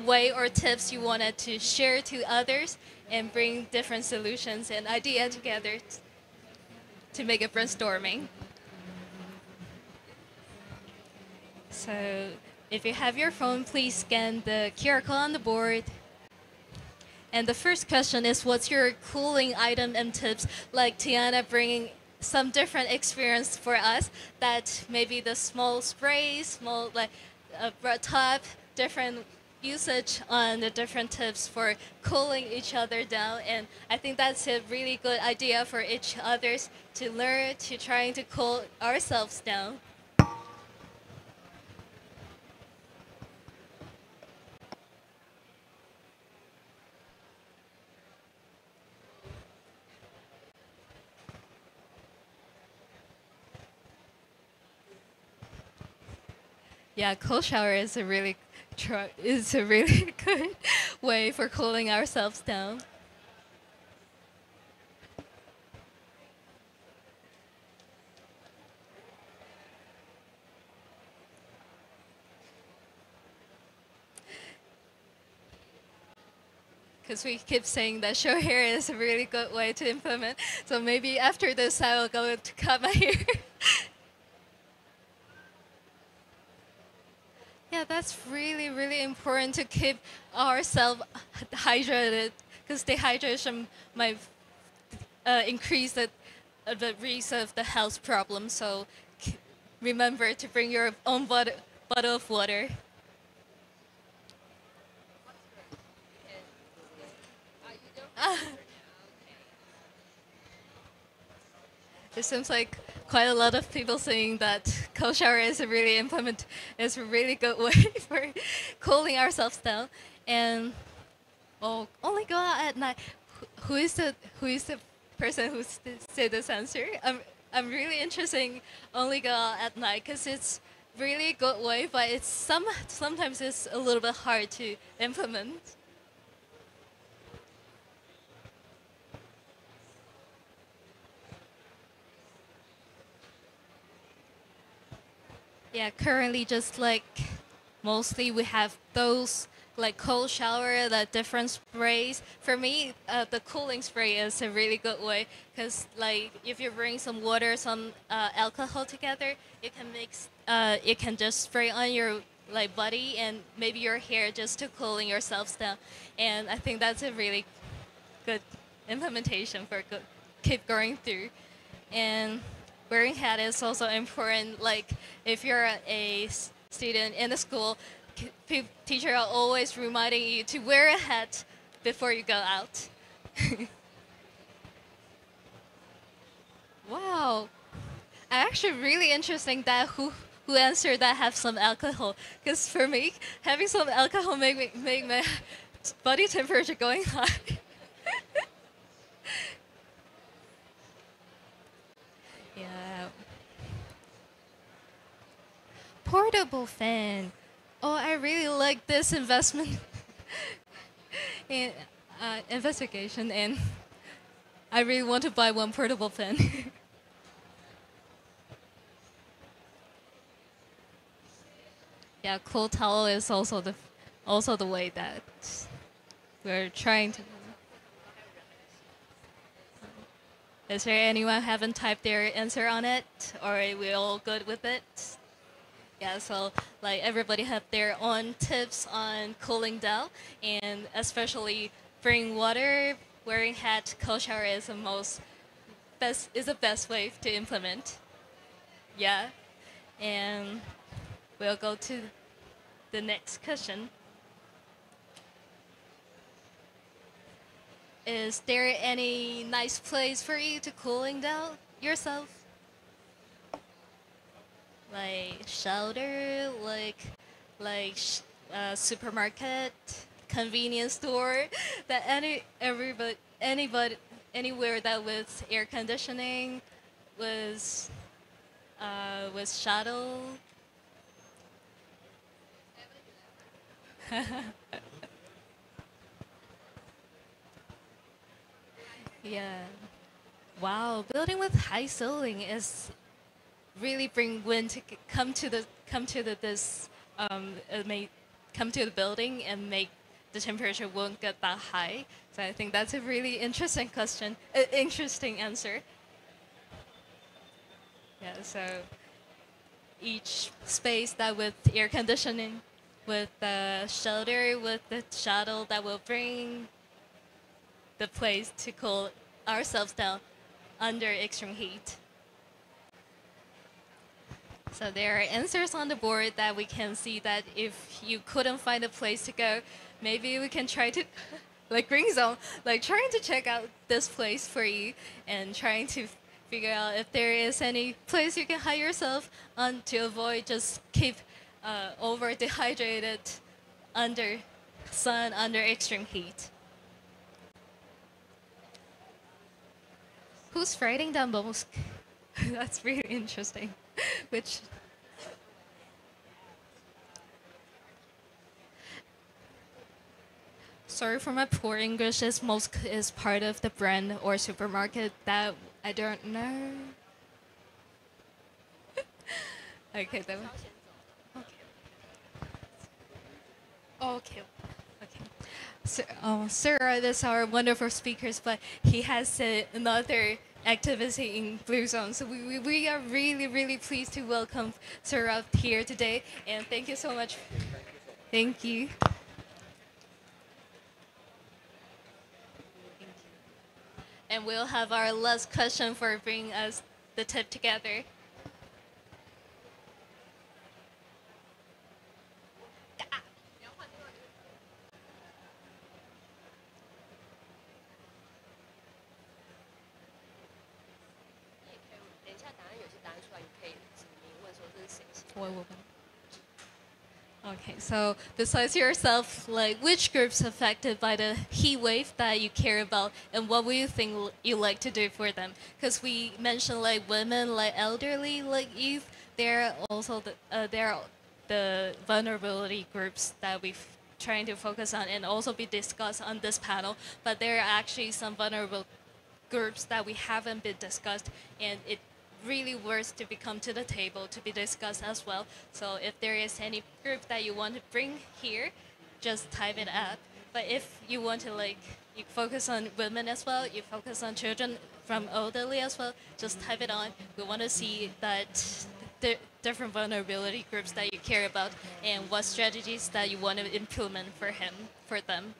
way or tips you wanted to share to others and bring different solutions and ideas together to make a brainstorming. So if you have your phone, please scan the QR code on the board. And the first question is, what's your cooling item and tips? Like Tiana bringing some different experience for us, that maybe the small sprays, small top, different usage on the different tips for cooling each other down. And I think that's a really good idea for each others to learn to trying to cool ourselves down. Yeah, cold shower is a really good way for cooling ourselves down. Because we keep saying that show hair is a really good way to implement. So maybe after this, I will go to cut my hair. Yeah, that's really, really important to keep ourselves hydrated, because dehydration might increase the risk of the health problem. So remember to bring your own bottle of water. It seems like quite a lot of people saying that cold shower is a really good way for cooling ourselves down. And only go out at night. Who is the person who said this answer? I'm really interested in only go out at night, because it's really good way, but it's sometimes it's a little bit hard to implement. Yeah, currently just like mostly we have those like cold shower, the different sprays. For me, the cooling spray is a really good way because like if you bring some water, some alcohol together, it can mix. It can just spray on your like body and maybe your hair just to cooling yourselves down. And I think that's a really good implementation for keep going through. And wearing hat is also important. Like if you're a student in the school, teacher are always reminding you to wear a hat before you go out. Wow, actually really interesting that who answered that have some alcohol. Because for me, having some alcohol make my body temperature going high. Yeah. Portable fan. Oh, I really like this investment in investigation, and I really want to buy one portable fan. Yeah, cold towel is also the way that we're trying to. Is there anyone haven't typed their answer on it, or are we all good with it? Yeah, so like everybody have their own tips on cooling down, and especially bring water, wearing hat, cold shower is the best way to implement. Yeah, and we'll go to the next question. Is there any nice place for you to cooling down yourself? Like shelter, like supermarket, convenience store, that anybody anywhere that with air conditioning, with shuttle. Yeah. Wow, building with high ceiling is really bring wind to come to the building and make the temperature won't get that high. So I think that's a really interesting question, interesting answer. Yeah. So each space that with air conditioning, with the shelter, with the shuttle that will bring the place to cool ourselves down under extreme heat. So there are answers on the board that we can see that if you couldn't find a place to go, maybe we can try to, like Green Zone, like trying to check out this place for you and trying to figure out if there is any place you can hide yourself on to avoid just keep over dehydrated under sun, under extreme heat. Who's writing the most? That's really interesting. Which sorry for my poor English. Is Mosk is part of the brand or supermarket that I don't know. Okay, then. Okay. So, Sarah is our wonderful speakers, but he has another activity in Blue Zone. So we are really, really pleased to welcome Sarah here today. And thank you so much. Thank you. And we'll have our last question for bringing us the tip together. Okay, so besides yourself, like which groups affected by the heat wave that you care about, and what would you think you like to do for them? Because we mentioned like women, like elderly, like youth. They're also the vulnerability groups that we're trying to focus on and also be discussed on this panel. But there are actually some vulnerable groups that we haven't been discussed, and it really worth to come to the table to be discussed as well. So if there is any group that you want to bring here, just type it up. But if you want to like, you focus on women as well, you focus on children from elderly as well, just type it on. We want to see that the different vulnerability groups that you care about and what strategies that you want to implement for them.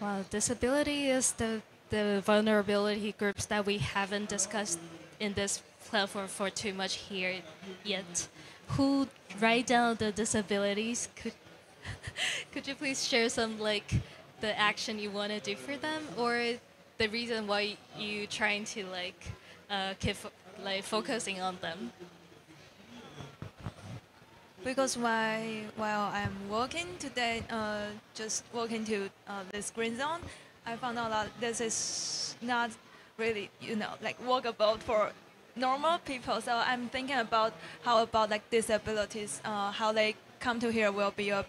Well, disability is the vulnerability groups that we haven't discussed in this platform for too much here yet. Who write down the disabilities? Could you please share some like the action you want to do for them, or the reason why you trying to like keep like focusing on them? Because while I'm working today, just walking to this green zone, I found out that this is not really, like walkable for normal people. So I'm thinking about how about like disabilities, how they come to here will be a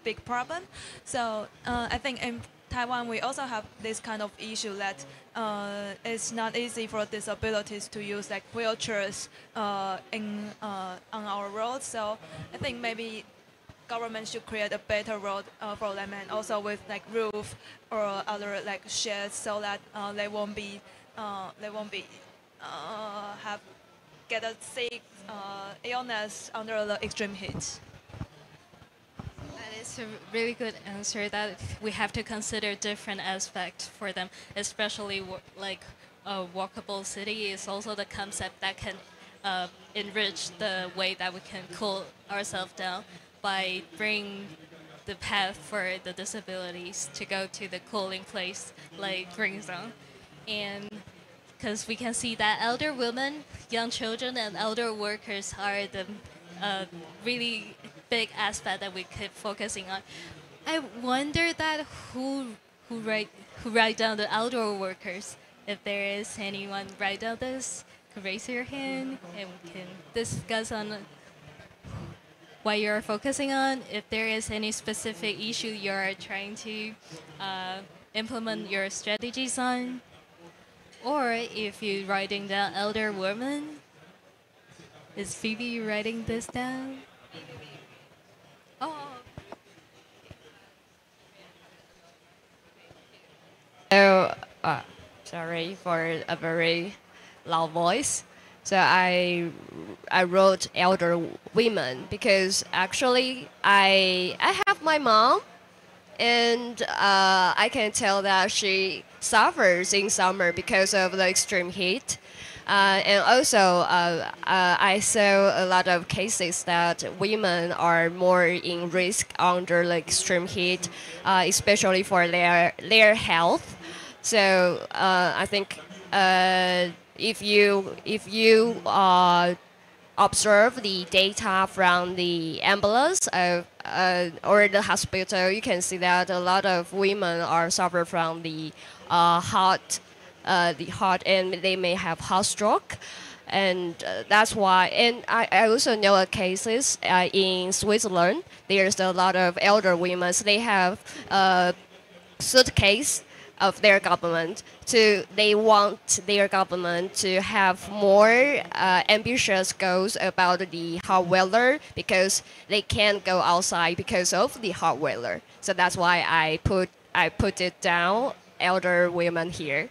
big problem. So I think in Taiwan we also have this kind of issue that it's not easy for disabilities to use like wheelchairs on our roads. So I think maybe government should create a better road for them, and also with like roof or other like sheds, so that they won't get a sick illness under the extreme heat. That is a really good answer, that we have to consider different aspects for them, especially like a walkable city is also the concept that can enrich the way that we can cool ourselves down by bringing the path for the disabilities to go to the cooling place like green zone. And because we can see that elder women, young children, and elder workers are the really big aspect that we keep focusing on. I wonder that who write down the elder workers. If there is anyone write down this, could raise your hand and we can discuss on what you're focusing on. If there is any specific issue you're trying to implement your strategies on, or if you're writing down elder woman. Is Phoebe writing this down? Oh. So, sorry for a very loud voice. So I wrote elder women because actually I have my mom, and I can tell that she suffers in summer because of the extreme heat. And also, I saw a lot of cases that women are more in risk under the extreme heat, especially for their health. So I think if you observe the data from the ambulance or the hospital, you can see that a lot of women are suffer from the heart, and they may have heart stroke, and that's why. And I also know cases in Switzerland. There's a lot of elder women. So they have a suitcase of their government. They want their government to have more ambitious goals about the hot weather, because they can't go outside because of the hot weather. So that's why I put it down, elder women here.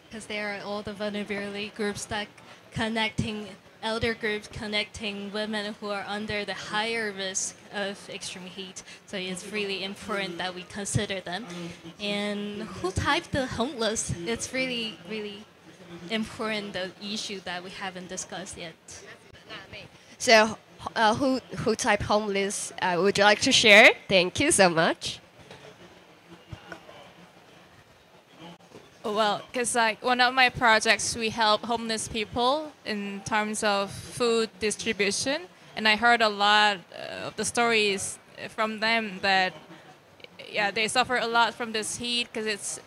Because there are all the vulnerability groups that connecting elder groups, connecting women who are under the higher risk of extreme heat. So it's really important that we consider them. And who typed the homeless? It's really, really important, the issue that we haven't discussed yet. So who typed homeless? Would you like to share? Thank you so much. Well, because like one of my projects, we help homeless people in terms of food distribution, and I heard a lot of the stories from them that they suffer a lot from this heat because it's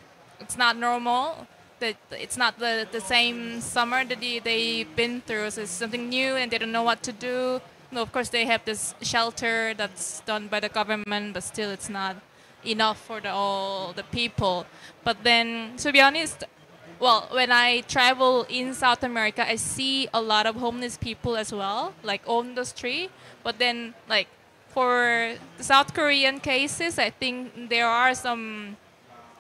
not normal, that it's not the same summer that they've been through, so it's something new and they don't know what to do. no, of course they have this shelter that's done by the government, but still it's not enough for all the people. But then, to be honest, well, when I travel in South America, I see a lot of homeless people as well, like on the street. But then, like, for the South Korean cases, I think there are some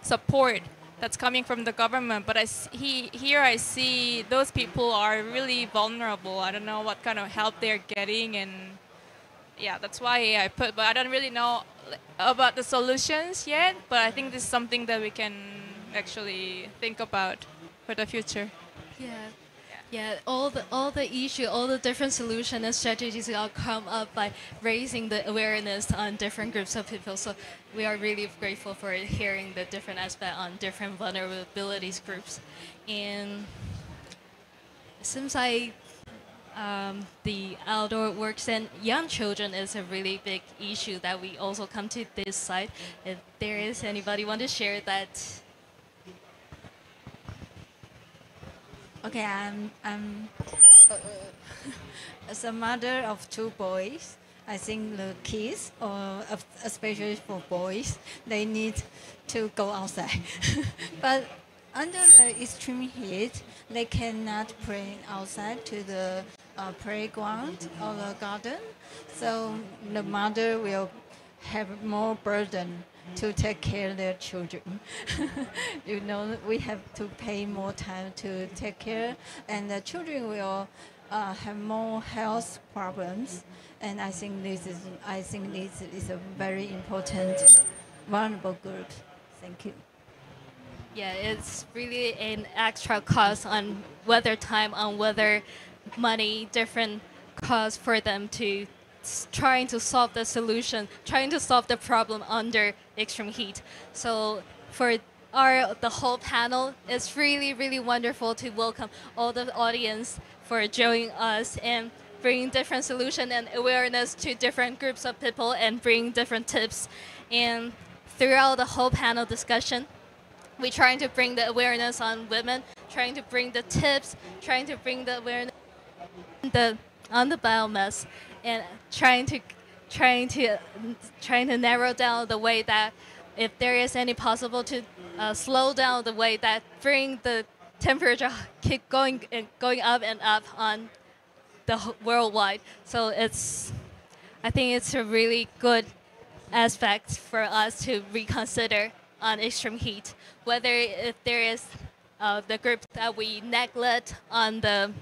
support that's coming from the government. But here I see those people are really vulnerable. I don't know what kind of help they're getting, and yeah, that's why I put. But I don't really know about the solutions yet. But I think this is something that we can actually think about for the future. Yeah, all the issue, all the different solutions and strategies all come up by raising the awareness on different groups of people. So we are really grateful for hearing the different aspects on different vulnerabilities groups. And it seems like the outdoor works and young children is a really big issue that we also come to this side. If there is anybody want to share that. Okay, I'm as a mother of 2 boys. I think the kids, or especially for boys, they need to go outside. But under the extreme heat, they cannot play outside to the playground or the garden. So the mother will have more burden to take care of their children. You know, we have to pay more time to take care, and the children will have more health problems. And I think this is a very important vulnerable group. Thank you. Yeah, it's really an extra cost on whether time, on whether money, different costs for them to trying to solve the solution, trying to solve the problem under extreme heat. So for the whole panel, it's really, really wonderful to welcome all the audience for joining us and bringing different solution and awareness to different groups of people and bring different tips. And throughout the whole panel discussion, we're trying to bring the awareness on women, trying to bring the tips, trying to bring the awareness on the biomass, and trying to narrow down the way that if there is any possible to slow down the way that bring the temperature keep going up and up on the worldwide. So I think it's a really good aspect for us to reconsider on extreme heat, whether if there is the group that we neglect on the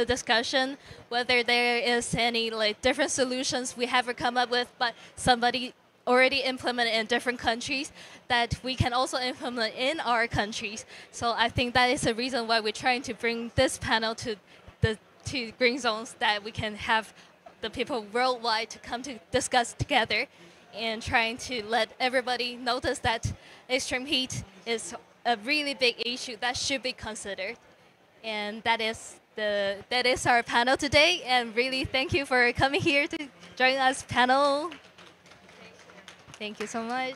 discussion, whether there is any like different solutions we haven't come up with, but somebody already implemented in different countries that we can also implement in our countries. So I think that is the reason why we're trying to bring this panel to the two green zones, that we can have the people worldwide to come to discuss together and trying to let everybody notice that extreme heat is a really big issue that should be considered. And that is our panel today. And really, thank you for coming here to join us panel. Thank you so much.